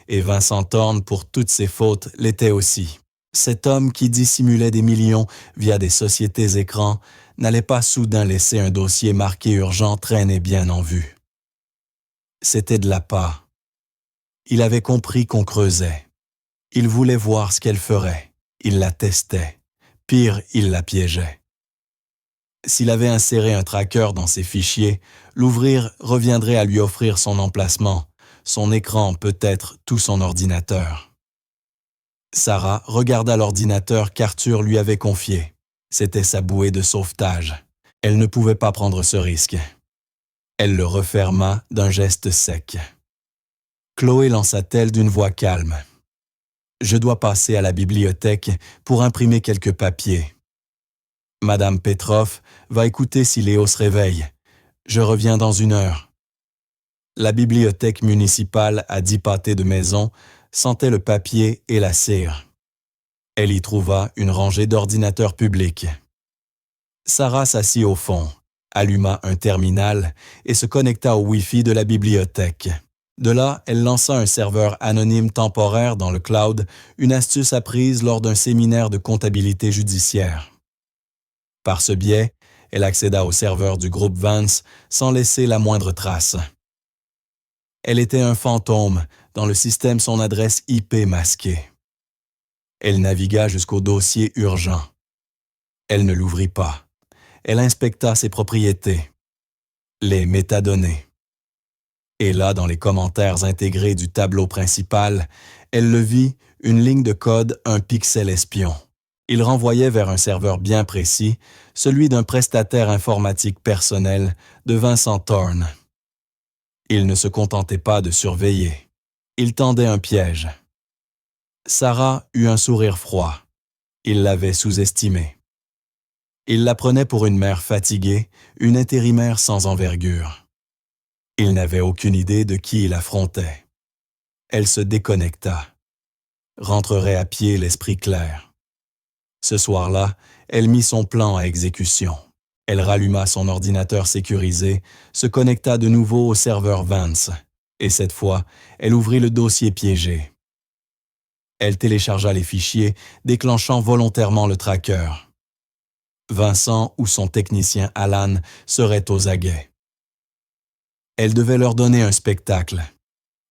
Et Vincent Thorne, pour toutes ses fautes, l'était aussi. Cet homme qui dissimulait des millions via des sociétés écrans n'allait pas soudain laisser un dossier marqué urgent traîner bien en vue. C'était de l'appât. Il avait compris qu'on creusait. Il voulait voir ce qu'elle ferait. Il la testait. Pire, il la piégeait. S'il avait inséré un tracker dans ses fichiers, l'ouvrir reviendrait à lui offrir son emplacement, son écran, peut-être tout son ordinateur. Sarah regarda l'ordinateur qu'Arthur lui avait confié. C'était sa bouée de sauvetage. Elle ne pouvait pas prendre ce risque. Elle le referma d'un geste sec. Chloé lança-t-elle d'une voix calme. « Je dois passer à la bibliothèque pour imprimer quelques papiers. Madame Petroff va écouter si Léo se réveille. Je reviens dans 1 heure. » La bibliothèque municipale à 10 pâtés de maison sentait le papier et la cire. Elle y trouva une rangée d'ordinateurs publics. Sarah s'assit au fond, alluma un terminal et se connecta au Wi-Fi de la bibliothèque. De là, elle lança un serveur anonyme temporaire dans le cloud, une astuce apprise lors d'un séminaire de comptabilité judiciaire. Par ce biais, elle accéda au serveur du groupe Vance sans laisser la moindre trace. Elle était un fantôme, dans le système son adresse IP masquée. Elle navigua jusqu'au dossier urgent. Elle ne l'ouvrit pas. Elle inspecta ses propriétés, les métadonnées. Et là, dans les commentaires intégrés du tableau principal, elle le vit, une ligne de code, un pixel espion. Il renvoyait vers un serveur bien précis, celui d'un prestataire informatique personnel de Vincent Thorne. Il ne se contentait pas de surveiller. Il tendait un piège. Sarah eut un sourire froid. Il l'avait sous-estimée. Il la prenait pour une mère fatiguée, une intérimaire sans envergure. Il n'avait aucune idée de qui il affrontait. Elle se déconnecta. Rentrerait à pied l'esprit clair. Ce soir-là, elle mit son plan à exécution. Elle ralluma son ordinateur sécurisé, se connecta de nouveau au serveur Vance, et cette fois, elle ouvrit le dossier piégé. Elle téléchargea les fichiers, déclenchant volontairement le tracker. Vincent ou son technicien Alan seraient aux aguets. Elle devait leur donner un spectacle.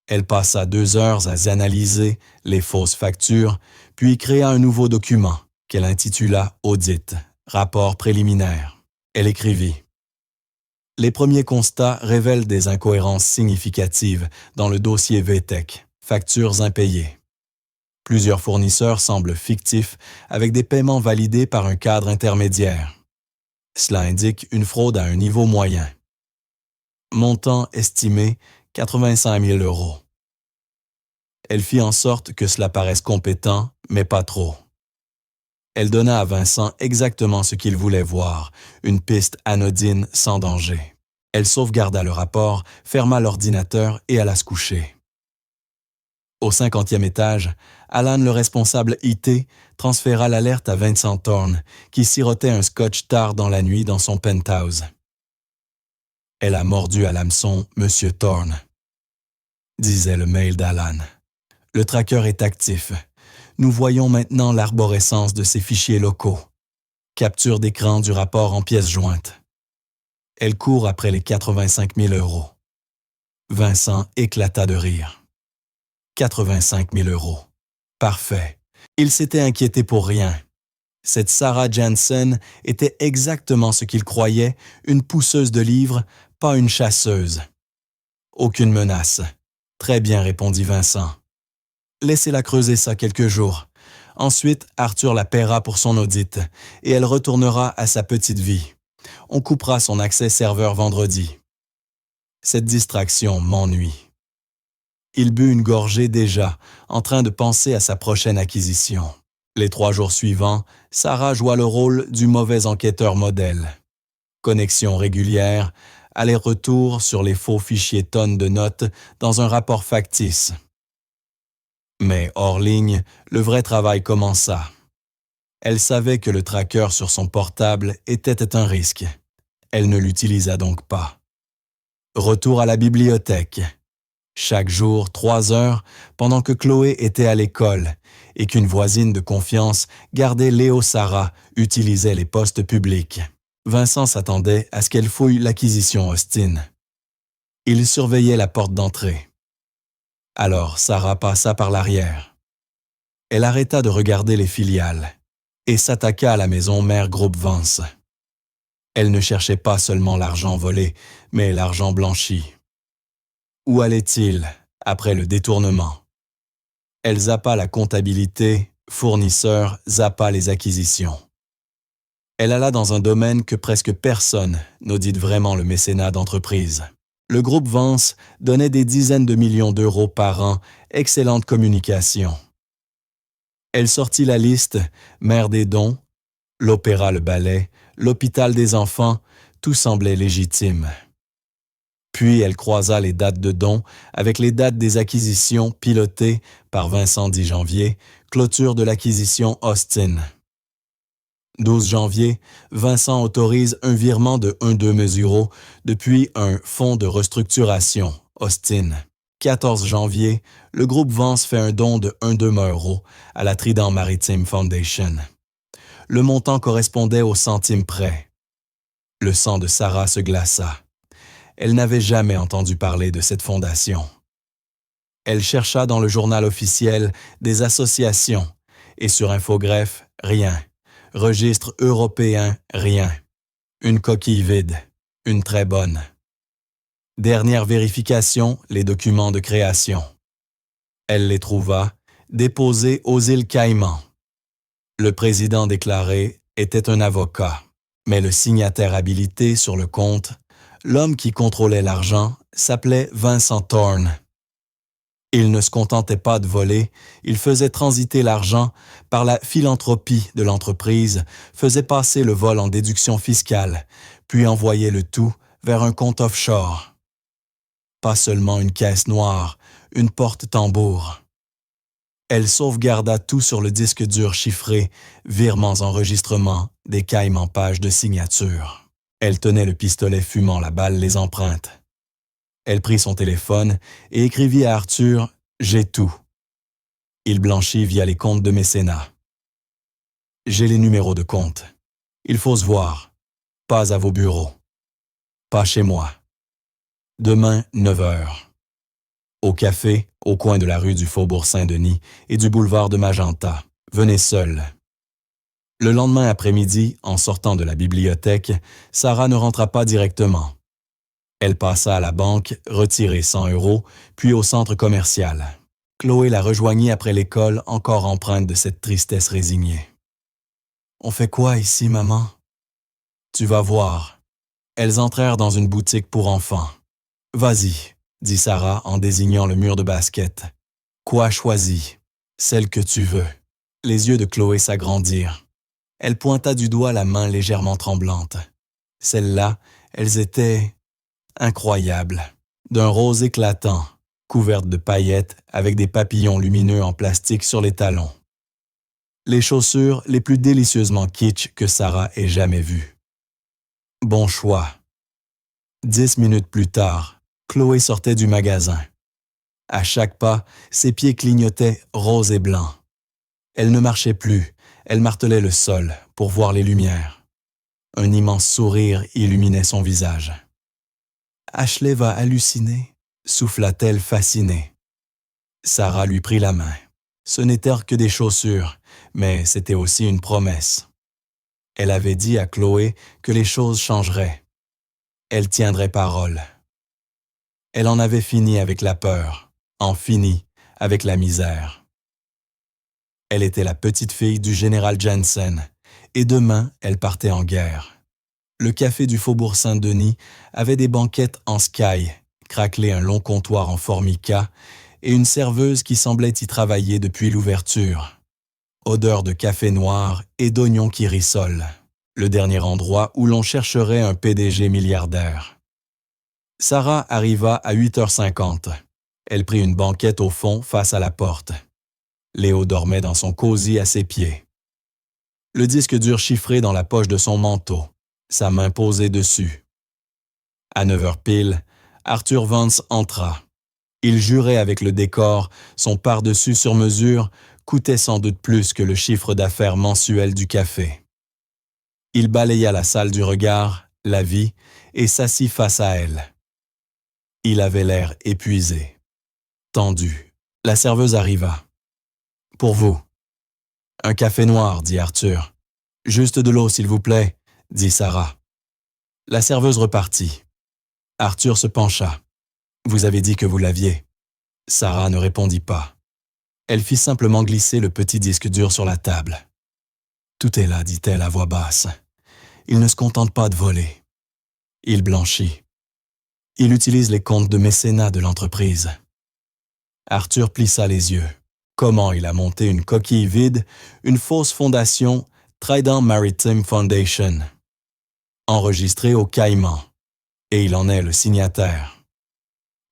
Elle passa 2 heures à analyser les fausses factures, puis créa un nouveau document qu'elle intitula « Audit », rapport préliminaire. Elle écrivit « Les premiers constats révèlent des incohérences significatives dans le dossier VTech, factures impayées. Plusieurs fournisseurs semblent fictifs avec des paiements validés par un cadre intermédiaire. Cela indique une fraude à un niveau moyen. Montant estimé 85 000 €. Elle fit en sorte que cela paraisse compétent, mais pas trop. Elle donna à Vincent exactement ce qu'il voulait voir, une piste anodine sans danger. Elle sauvegarda le rapport, ferma l'ordinateur et alla se coucher. Au 50e étage, Alan, le responsable IT, transféra l'alerte à Vincent Thorne, qui sirotait un scotch tard dans la nuit dans son penthouse. « Elle a mordu à l'hameçon, Monsieur Thorne », disait le mail d'Alan. « Le tracker est actif. Nous voyons maintenant l'arborescence de ses fichiers locaux. Capture d'écran du rapport en pièces jointes. Elle court après les 85 000 €. » Vincent éclata de rire. 85 000 €. Parfait. Il s'était inquiété pour rien. Cette Sarah Jansen était exactement ce qu'il croyait, une pousseuse de livres, pas une chasseuse. Aucune menace. Très bien, répondit Vincent. Laissez-la creuser ça quelques jours. Ensuite, Arthur la paiera pour son audit et elle retournera à sa petite vie. On coupera son accès serveur vendredi. Cette distraction m'ennuie. Il but une gorgée déjà, en train de penser à sa prochaine acquisition. Les 3 jours suivants, Sarah joua le rôle du mauvais enquêteur modèle. Connexion régulière, aller-retour sur les faux fichiers tonnes de notes dans un rapport factice. Mais hors ligne, le vrai travail commença. Elle savait que le tracker sur son portable était un risque. Elle ne l'utilisa donc pas. Retour à la bibliothèque. Chaque jour, 3 heures, pendant que Chloé était à l'école et qu'une voisine de confiance gardait Léo Sarah, utilisait les postes publics. Vincent s'attendait à ce qu'elle fouille l'acquisition Austin. Il surveillait la porte d'entrée. Alors Sarah passa par l'arrière. Elle arrêta de regarder les filiales et s'attaqua à la maison mère Groupe Vance. Elle ne cherchait pas seulement l'argent volé, mais l'argent blanchi. Où allait-il après le détournement? Elle zappa la comptabilité, fournisseur, zappa les acquisitions. Elle alla dans un domaine que presque personne n'audite vraiment, le mécénat d'entreprise. Le groupe Vance donnait des dizaines de millions d'euros par an, excellente communication. Elle sortit la liste, mère des dons, l'opéra, le ballet, l'hôpital des enfants, tout semblait légitime. Puis elle croisa les dates de dons avec les dates des acquisitions pilotées par Vincent 10 janvier, clôture de l'acquisition Austin. 12 janvier, Vincent autorise un virement de 1,2 mesuro depuis un fonds de restructuration, Austin. 14 janvier, le groupe Vance fait un don de 1,2 € à la Trident Maritime Foundation. Le montant correspondait au centime près. Le sang de Sarah se glaça. Elle n'avait jamais entendu parler de cette fondation. Elle chercha dans le journal officiel des associations et sur Infogreffe, rien. Registre européen, rien. Une coquille vide, une très bonne. Dernière vérification, les documents de création. Elle les trouva, déposés aux îles Caïmans. Le président déclaré était un avocat, mais le signataire habilité sur le compte, l'homme qui contrôlait l'argent, s'appelait Vincent Thorne. Il ne se contentait pas de voler, il faisait transiter l'argent par la philanthropie de l'entreprise, faisait passer le vol en déduction fiscale, puis envoyait le tout vers un compte offshore. Pas seulement une caisse noire, une porte-tambour. Elle sauvegarda tout sur le disque dur chiffré, virements enregistrements, des cailles en pages de signature. Elle tenait le pistolet fumant la balle, les empreintes. Elle prit son téléphone et écrivit à Arthur « J'ai tout ». Il blanchit via les comptes de mécénat. « J'ai les numéros de compte. Il faut se voir. Pas à vos bureaux. Pas chez moi. Demain, 9 heures. Au café, au coin de la rue du Faubourg Saint-Denis et du boulevard de Magenta. Venez seul. » Le lendemain après-midi, en sortant de la bibliothèque, Sarah ne rentra pas directement. Elle passa à la banque, retirer 100 €, puis au centre commercial. Chloé la rejoignit après l'école, encore empreinte de cette tristesse résignée. « On fait quoi ici, maman? »« Tu vas voir. » Elles entrèrent dans une boutique pour enfants. « Vas-y, » dit Sarah en désignant le mur de basket. « Quoi choisis? Celle que tu veux. » Les yeux de Chloé s'agrandirent. Elle pointa du doigt la main légèrement tremblante. Celles-là, elles étaient incroyables, d'un rose éclatant, couvertes de paillettes avec des papillons lumineux en plastique sur les talons. Les chaussures les plus délicieusement kitsch que Sarah ait jamais vues. Bon choix. 10 minutes plus tard, Chloé sortait du magasin. À chaque pas, ses pieds clignotaient rose et blanc. Elle ne marchait plus, elle martelait le sol pour voir les lumières. Un immense sourire illuminait son visage. « Ashley va halluciner », souffla-t-elle fascinée. Sarah lui prit la main. Ce n'étaient que des chaussures, mais c'était aussi une promesse. Elle avait dit à Chloé que les choses changeraient. Elle tiendrait parole. Elle en avait fini avec la peur, en fini avec la misère. Elle était la petite fille du général Jensen, et demain, elle partait en guerre. Le café du Faubourg Saint-Denis avait des banquettes en sky, craquelé un long comptoir en formica et une serveuse qui semblait y travailler depuis l'ouverture. Odeur de café noir et d'oignons qui rissolent. Le dernier endroit où l'on chercherait un PDG milliardaire. Sarah arriva à 8h50. Elle prit une banquette au fond face à la porte. Léo dormait dans son cosy à ses pieds. Le disque dur chiffré dans la poche de son manteau, sa main posée dessus. À 9h pile, Arthur Vance entra. Il jurait avec le décor, son par-dessus sur mesure coûtait sans doute plus que le chiffre d'affaires mensuel du café. Il balaya la salle du regard, la vit, et s'assit face à elle. Il avait l'air épuisé, tendu. La serveuse arriva. « Pour vous. »« Un café noir, » dit Arthur. « Juste de l'eau, s'il vous plaît, » dit Sarah. La serveuse repartit. Arthur se pencha. « Vous avez dit que vous l'aviez. » Sarah ne répondit pas. Elle fit simplement glisser le petit disque dur sur la table. « Tout est là, dit-elle à voix basse. Il ne se contente pas de voler. Il blanchit. Il utilise les comptes de mécénat de l'entreprise. » Arthur plissa les yeux. Comment il a monté une coquille vide, une fausse fondation, Trident Maritime Foundation, enregistrée au Caïman, et il en est le signataire.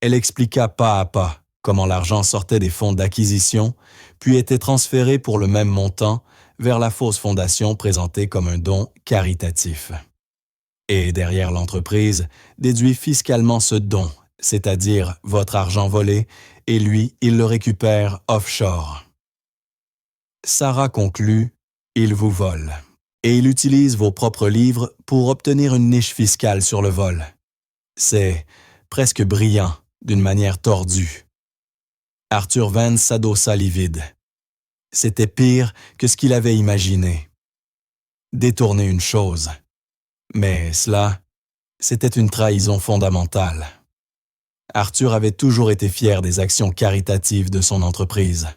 Elle expliqua pas à pas comment l'argent sortait des fonds d'acquisition, puis était transféré pour le même montant vers la fausse fondation présentée comme un don caritatif. Et derrière l'entreprise, déduit fiscalement ce don, c'est-à-dire votre argent volé, et lui, il le récupère offshore. Sarah conclut, il vous vole, et il utilise vos propres livres pour obtenir une niche fiscale sur le vol. C'est presque brillant, d'une manière tordue. Arthur Vance s'adossa livide. C'était pire que ce qu'il avait imaginé. Détourner une chose. Mais cela, c'était une trahison fondamentale. Arthur avait toujours été fier des actions caritatives de son entreprise.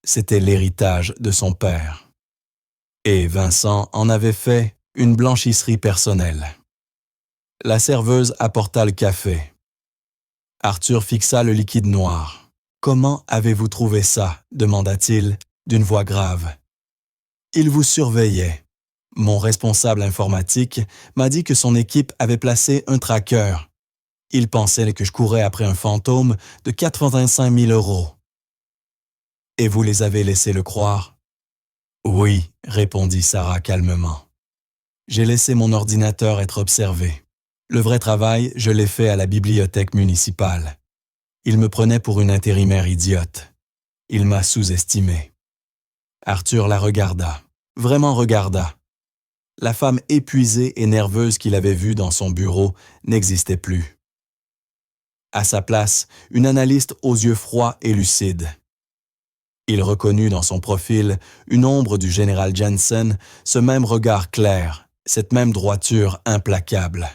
C'était l'héritage de son père. Et Vincent en avait fait une blanchisserie personnelle. La serveuse apporta le café. Arthur fixa le liquide noir. « Comment avez-vous trouvé ça ?» demanda-t-il d'une voix grave. « Il vous surveillait. Mon responsable informatique m'a dit que son équipe avait placé un tracker. Il pensait que je courais après un fantôme de 85 000 €. Et vous les avez laissés le croire? » « Oui, » répondit Sarah calmement. « J'ai laissé mon ordinateur être observé. Le vrai travail, je l'ai fait à la bibliothèque municipale. Il me prenait pour une intérimaire idiote. Il m'a sous-estimé. » Arthur la regarda, vraiment regarda. La femme épuisée et nerveuse qu'il avait vue dans son bureau n'existait plus. À sa place, une analyste aux yeux froids et lucides. Il reconnut dans son profil une ombre du général Jensen, ce même regard clair, cette même droiture implacable.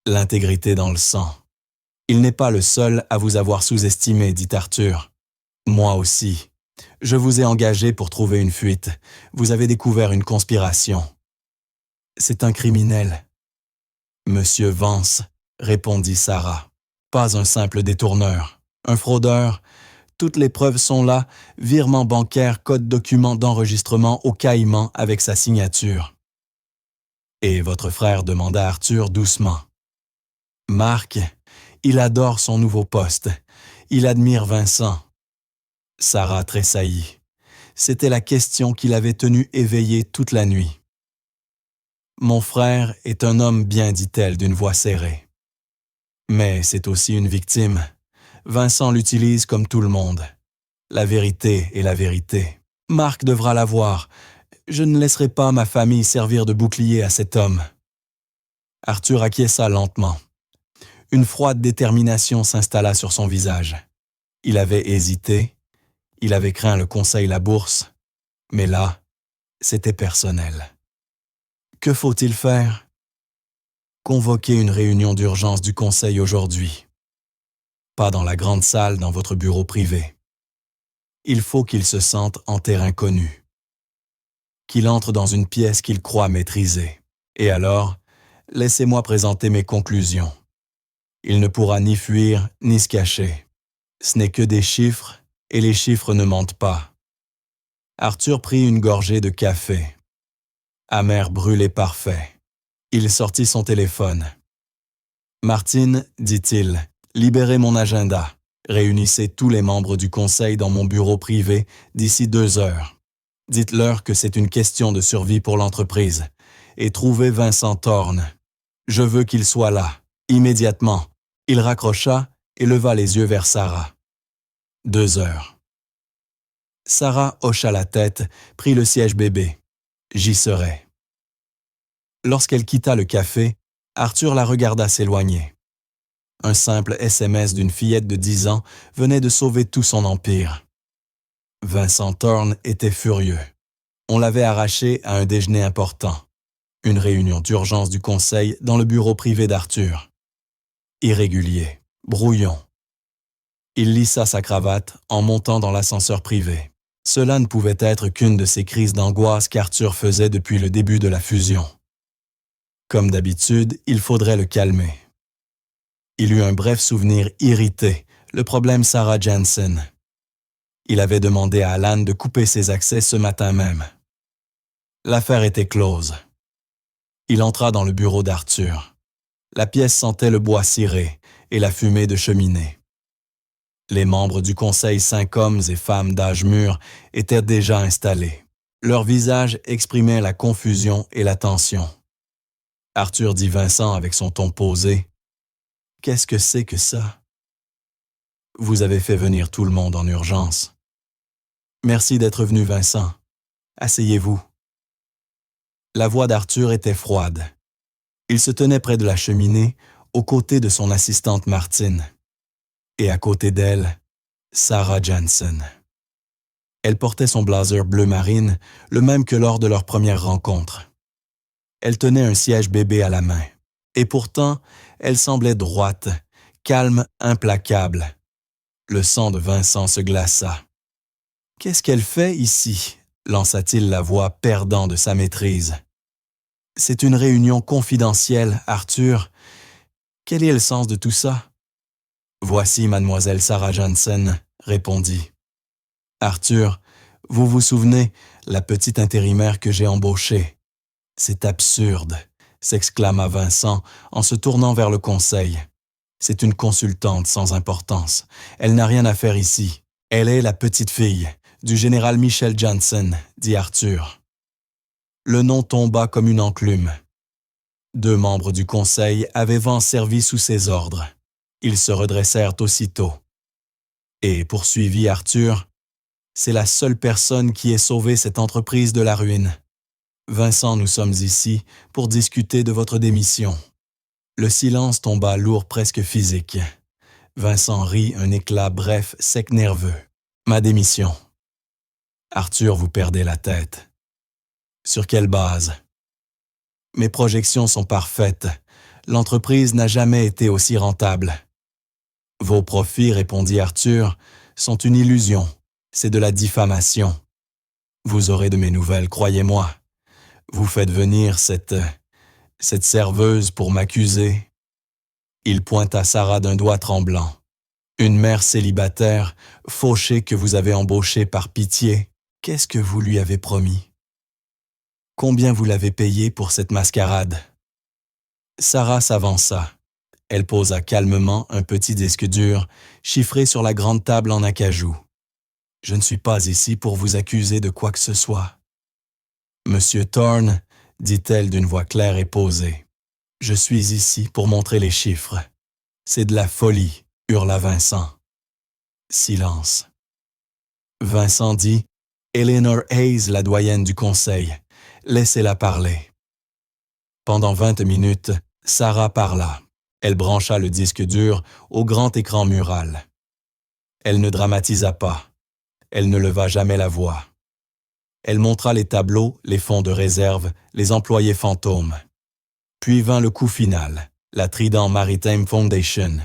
L'intégrité dans le sang. « Il n'est pas le seul à vous avoir sous-estimé, » dit Arthur. « Moi aussi. Je vous ai engagé pour trouver une fuite. Vous avez découvert une conspiration. » « C'est un criminel. »« Monsieur Vance, » répondit Sarah. « Pas un simple détourneur, un fraudeur. Toutes les preuves sont là, virement bancaire, code document d'enregistrement au Caïman avec sa signature. » Et votre frère demanda à Arthur doucement. « Marc, il adore son nouveau poste. Il admire Vincent. » Sarah tressaillit. C'était la question qui l'avait tenu éveillée toute la nuit. « Mon frère est un homme bien, dit-elle d'une voix serrée. Mais c'est aussi une victime. Vincent l'utilise comme tout le monde. La vérité est la vérité. Marc devra la voir. Je ne laisserai pas ma famille servir de bouclier à cet homme. » Arthur acquiesça lentement. Une froide détermination s'installa sur son visage. Il avait hésité, il avait craint le conseil La Bourse, mais là, c'était personnel. Que faut-il faire? Convoquer une réunion d'urgence du conseil aujourd'hui. Pas dans la grande salle dans votre bureau privé. Il faut qu'il se sente en terrain connu. Qu'il entre dans une pièce qu'il croit maîtriser. Et alors, laissez-moi présenter mes conclusions. Il ne pourra ni fuir ni se cacher. Ce n'est que des chiffres, et les chiffres ne mentent pas. Arthur prit une gorgée de café. Amer brûlé parfait. Il sortit son téléphone. « Martine, dit-il, libérez mon agenda. Réunissez tous les membres du conseil dans mon bureau privé d'ici 2 heures. Dites-leur que c'est une question de survie pour l'entreprise. Et trouvez Vincent Thorne. Je veux qu'il soit là, immédiatement. » Il raccrocha et leva les yeux vers Sarah. 2 heures. Sarah hocha la tête, prit le siège bébé. J'y serai. Lorsqu'elle quitta le café, Arthur la regarda s'éloigner. Un simple SMS d'une fillette de 10 ans venait de sauver tout son empire. Vincent Thorne était furieux. On l'avait arraché à un déjeuner important. Une réunion d'urgence du conseil dans le bureau privé d'Arthur. Irrégulier, brouillon. Il lissa sa cravate en montant dans l'ascenseur privé. Cela ne pouvait être qu'une de ces crises d'angoisse qu'Arthur faisait depuis le début de la fusion. Comme d'habitude, il faudrait le calmer. Il eut un bref souvenir irrité, le problème Sarah Jansen. Il avait demandé à Alan de couper ses accès ce matin même. L'affaire était close. Il entra dans le bureau d'Arthur. La pièce sentait le bois ciré et la fumée de cheminée. Les membres du conseil 5 hommes et femmes d'âge mûr étaient déjà installés. Leurs visages exprimaient la confusion et la tension. Arthur dit Vincent avec son ton posé. « Qu'est-ce que c'est que ça? » « Vous avez fait venir tout le monde en urgence. »« Merci d'être venu, Vincent. Asseyez-vous. » La voix d'Arthur était froide. Il se tenait près de la cheminée, aux côtés de son assistante Martine. Et à côté d'elle, Sarah Jansen. Elle portait son blazer bleu marine, le même que lors de leur première rencontre. Elle tenait un siège bébé à la main. Et pourtant, elle semblait droite, calme, implacable. Le sang de Vincent se glaça. « Qu'est-ce qu'elle fait ici ?» lança-t-il la voix perdant de sa maîtrise. « C'est une réunion confidentielle, Arthur. Quel est le sens de tout ça? » « Voici mademoiselle Sarah Jansen, » répondit. « Arthur, vous vous souvenez, la petite intérimaire que j'ai embauchée? »« C'est absurde, » s'exclama Vincent en se tournant vers le conseil. « C'est une consultante sans importance. Elle n'a rien à faire ici. Elle est la petite fille du général Michel Jansen, » dit Arthur. Le nom tomba comme une enclume. 2 membres du conseil avaient vent servi sous ses ordres. Ils se redressèrent aussitôt. Et, poursuivit Arthur, c'est la seule personne qui ait sauvé cette entreprise de la ruine. Vincent, nous sommes ici pour discuter de votre démission. Le silence tomba lourd, presque physique. Vincent rit un éclat bref, sec, nerveux. Ma démission. Arthur, vous perdez la tête. Sur quelle base? Mes projections sont parfaites. L'entreprise n'a jamais été aussi rentable. Vos profits, répondit Arthur, sont une illusion. C'est de la diffamation. Vous aurez de mes nouvelles, croyez-moi. Vous faites venir cette serveuse pour m'accuser. Il pointa Sarah d'un doigt tremblant. Une mère célibataire, fauchée que vous avez embauchée par pitié. Qu'est-ce que vous lui avez promis? Combien vous l'avez payé pour cette mascarade? Sarah s'avança. Elle posa calmement un petit disque dur, chiffré sur la grande table en acajou. « Je ne suis pas ici pour vous accuser de quoi que ce soit. »« Monsieur Thorne, » dit-elle d'une voix claire et posée, « je suis ici pour montrer les chiffres. C'est de la folie, » hurla Vincent. Silence. Vincent dit, « Eleanor Hayes, la doyenne du conseil. Laissez-la parler. » Pendant 20 minutes, Sarah parla. Elle brancha le disque dur au grand écran mural. Elle ne dramatisa pas. Elle ne leva jamais la voix. Elle montra les tableaux, les fonds de réserve, les employés fantômes. Puis vint le coup final, la Trident Maritime Foundation.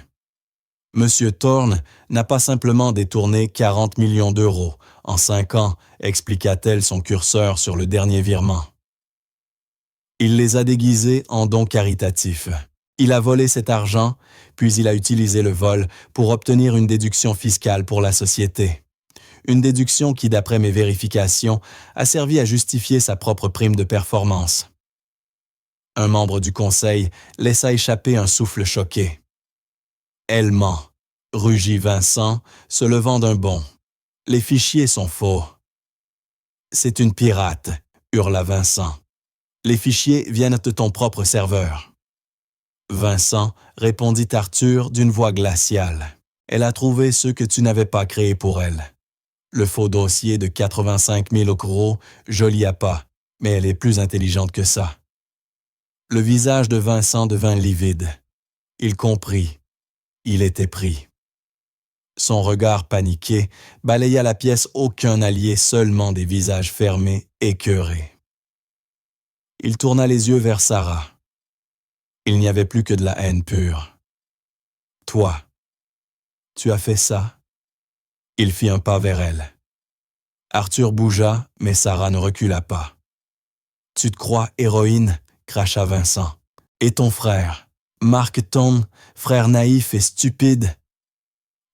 Monsieur Thorne n'a pas simplement détourné 40 millions d'euros en 5 ans, expliqua-t-elle son curseur sur le dernier virement. Il les a déguisés en dons caritatifs. Il a volé cet argent, puis il a utilisé le vol pour obtenir une déduction fiscale pour la société. Une déduction qui, d'après mes vérifications, a servi à justifier sa propre prime de performance. Un membre du conseil laissa échapper un souffle choqué. « Elle ment », rugit Vincent, se levant d'un bond. « Les fichiers sont faux. »« C'est une pirate », hurla Vincent. « Les fichiers viennent de ton propre serveur. » Vincent, répondit Arthur d'une voix glaciale. « Elle a trouvé ceux que tu n'avais pas créés pour elle. Le faux dossier de 85 000 euros, joli à pas, mais elle est plus intelligente que ça. » Le visage de Vincent devint livide. Il comprit. Il était pris. Son regard paniqué balaya la pièce, aucun allié, seulement des visages fermés, écœurés. Il tourna les yeux vers Sarah. Il n'y avait plus que de la haine pure. « Toi, tu as fait ça ?» Il fit un pas vers elle. Arthur bougea, mais Sarah ne recula pas. « Tu te crois héroïne ?» cracha Vincent. « Et ton frère, Mark Ton, frère naïf et stupide?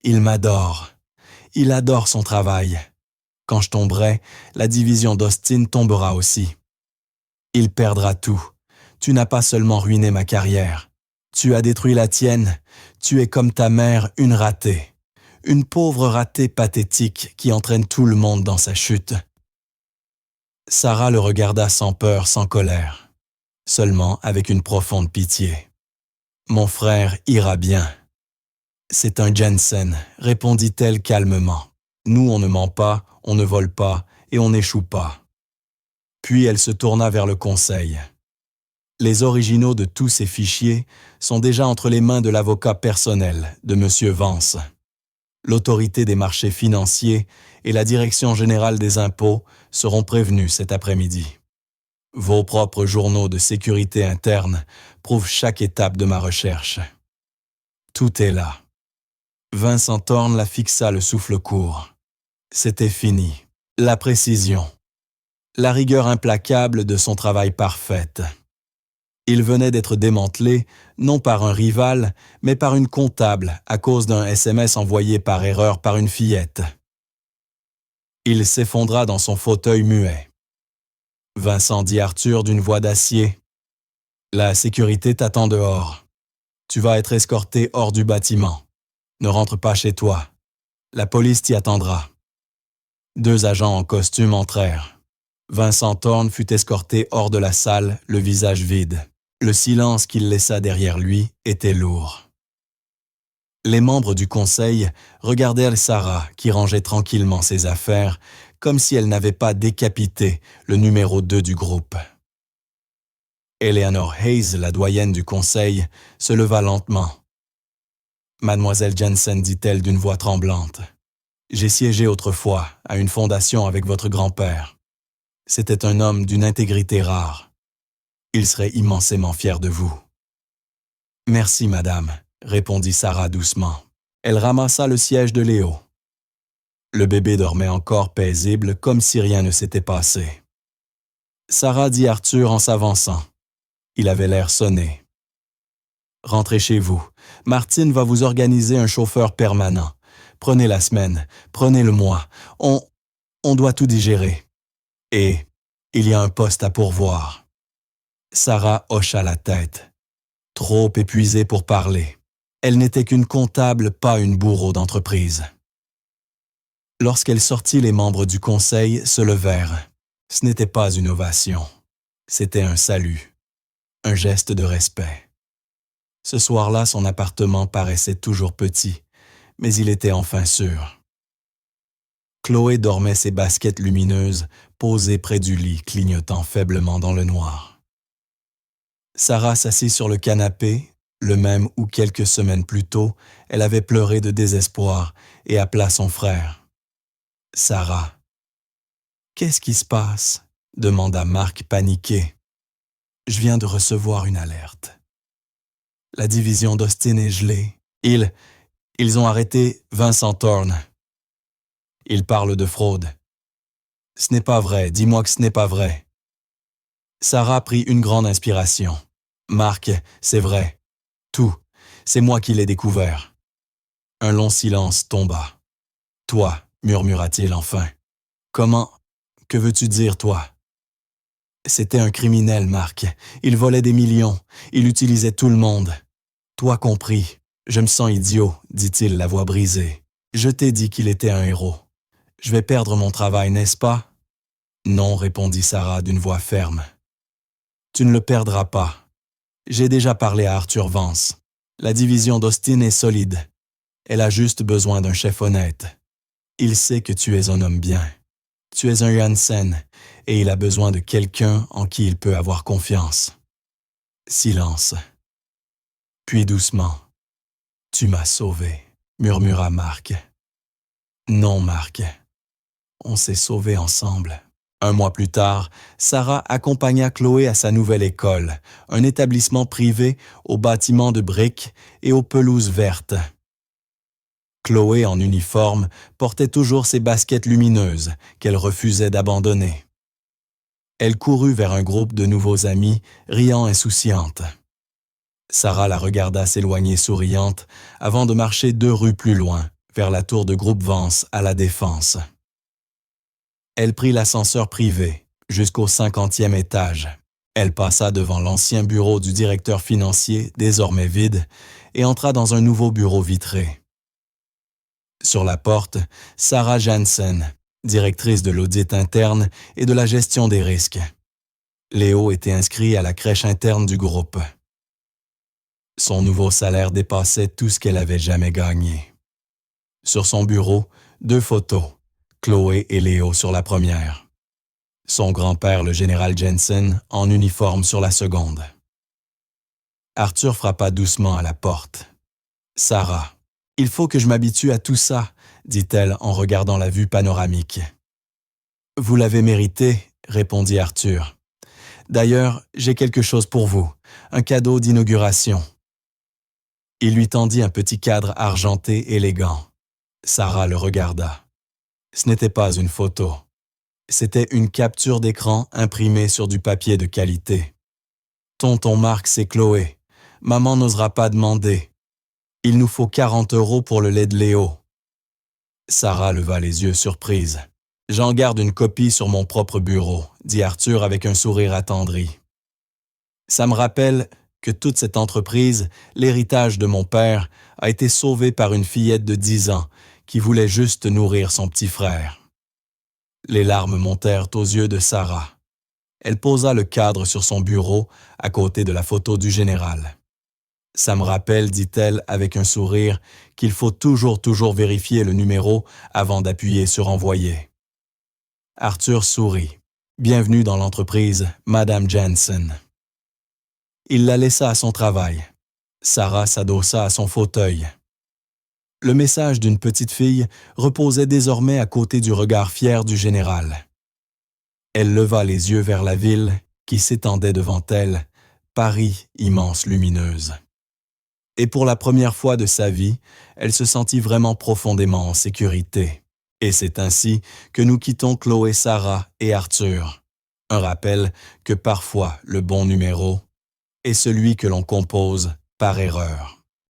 Il m'adore. Il adore son travail. Quand je tomberai, la division d'Austin tombera aussi. Il perdra tout. Tu n'as pas seulement ruiné ma carrière. Tu as détruit la tienne. Tu es comme ta mère, une ratée. Une pauvre ratée pathétique qui entraîne tout le monde dans sa chute. » Sarah le regarda sans peur, sans colère, seulement avec une profonde pitié. « Mon frère ira bien. »« C'est un Jensen, » répondit-elle calmement. « Nous, on ne ment pas, on ne vole pas et on n'échoue pas. » Puis elle se tourna vers le conseil. Les originaux de tous ces fichiers sont déjà entre les mains de l'avocat personnel de M. Vance. L'autorité des marchés financiers et la direction générale des impôts seront prévenus cet après-midi. Vos propres journaux de sécurité interne prouvent chaque étape de ma recherche. Tout est là. Vincent Thorne la fixa, le souffle court. C'était fini. La précision. La rigueur implacable de son travail parfaite. Il venait d'être démantelé, non par un rival, mais par une comptable à cause d'un SMS envoyé par erreur par une fillette. Il s'effondra dans son fauteuil muet. Vincent dit Arthur d'une voix d'acier. « La sécurité t'attend dehors. Tu vas être escorté hors du bâtiment. Ne rentre pas chez toi. La police t'y attendra. » 2 agents en costume entrèrent. Vincent Thorne fut escorté hors de la salle, le visage vide. Le silence qu'il laissa derrière lui était lourd. Les membres du conseil regardèrent Sarah qui rangeait tranquillement ses affaires, comme si elle n'avait pas décapité le numéro 2 du groupe. Eleanor Hayes, la doyenne du conseil, se leva lentement. « Mademoiselle Jensen, dit-elle d'une voix tremblante, j'ai siégé autrefois à une fondation avec votre grand-père. C'était un homme d'une intégrité rare. Il serait immensément fier de vous. »« Merci, madame, » répondit Sarah doucement. Elle ramassa le siège de Léo. Le bébé dormait encore paisible, comme si rien ne s'était passé. Sarah dit Arthur en s'avançant. Il avait l'air sonné. « Rentrez chez vous. Martine va vous organiser un chauffeur permanent. Prenez la semaine, prenez le mois. On doit tout digérer. Et il y a un poste à pourvoir. » Sarah hocha la tête. Trop épuisée pour parler. Elle n'était qu'une comptable, pas une bourreau d'entreprise. Lorsqu'elle sortit, les membres du conseil se levèrent. Ce n'était pas une ovation. C'était un salut. Un geste de respect. Ce soir-là, son appartement paraissait toujours petit, mais il était enfin sûr. Chloé dormait ses baskets lumineuses, posées près du lit, clignotant faiblement dans le noir. Sarah s'assit sur le canapé, le même où quelques semaines plus tôt, elle avait pleuré de désespoir et appela son frère. « Sarah. »« Qu'est-ce qui se passe ?» demanda Mark paniqué. « Je viens de recevoir une alerte. La division d'Austin est gelée. Ils ont arrêté Vincent Thorne. Ils parlent de fraude. Ce n'est pas vrai, dis-moi que ce n'est pas vrai. » Sarah prit une grande inspiration. « Mark, c'est vrai. Tout. C'est moi qui l'ai découvert. Un long silence tomba. Toi, murmura-t-il enfin. Comment? Que veux-tu dire, toi? C'était un criminel, Marc. Il volait des millions. Il utilisait tout le monde. Toi compris. Je me sens idiot, dit-il, la voix brisée. Je t'ai dit qu'il était un héros. Je vais perdre mon travail, n'est-ce pas? Non, répondit Sarah d'une voix ferme. Tu ne le perdras pas. J'ai déjà parlé à Arthur Vance. La division d'Austin est solide. Elle a juste besoin d'un chef honnête. Il sait que tu es un homme bien. Tu es un Janssen, et il a besoin de quelqu'un en qui il peut avoir confiance. Silence. Puis doucement. Tu m'as sauvé, murmura Marc. Non, Marc. On s'est sauvés ensemble. Un mois plus tard, Sarah accompagna Chloé à sa nouvelle école, un établissement privé aux bâtiments de briques et aux pelouses vertes. Chloé, en uniforme, portait toujours ses baskets lumineuses qu'elle refusait d'abandonner. Elle courut vers un groupe de nouveaux amis, riant insouciante. Sarah la regarda s'éloigner souriante avant de marcher 2 rues plus loin, vers la tour de groupe Vance à La Défense. Elle prit l'ascenseur privé jusqu'au 50e étage. Elle passa devant l'ancien bureau du directeur financier, désormais vide, et entra dans un nouveau bureau vitré. Sur la porte, Sarah Janssen, directrice de l'audit interne et de la gestion des risques. Léo était inscrit à la crèche interne du groupe. Son nouveau salaire dépassait tout ce qu'elle avait jamais gagné. Sur son bureau, 2 photos, Chloé et Léo sur la première. Son grand-père, le général Jensen, en uniforme sur la seconde. Arthur frappa doucement à la porte. « Sarah, il faut que je m'habitue à tout ça, » dit-elle en regardant la vue panoramique. « Vous l'avez mérité, » répondit Arthur. « D'ailleurs, j'ai quelque chose pour vous, un cadeau d'inauguration. » Il lui tendit un petit cadre argenté élégant. Sarah le regarda. Ce n'était pas une photo. C'était une capture d'écran imprimée sur du papier de qualité. « Tonton Marc, c'est Chloé. Maman n'osera pas demander. Il nous faut 40 € pour le lait de Léo. » Sarah leva les yeux surprise. « J'en garde une copie sur mon propre bureau, » dit Arthur avec un sourire attendri. « Ça me rappelle que toute cette entreprise, l'héritage de mon père, a été sauvé par une fillette de 10 ans qui voulait juste nourrir son petit frère. » Les larmes montèrent aux yeux de Sarah. Elle posa le cadre sur son bureau à côté de la photo du général. « Ça me rappelle, dit-elle avec un sourire, qu'il faut toujours vérifier le numéro avant d'appuyer sur envoyer. » Arthur sourit. « Bienvenue dans l'entreprise, Madame Janssen. » Il la laissa à son travail. Sarah s'adossa à son fauteuil. Le message d'une petite fille reposait désormais à côté du regard fier du général. Elle leva les yeux vers la ville qui s'étendait devant elle, Paris immense lumineuse. Et pour la première fois de sa vie, elle se sentit vraiment profondément en sécurité. Et c'est ainsi que nous quittons Chloé, Sarah et Arthur. Un rappel que parfois le bon numéro est celui que l'on compose par erreur.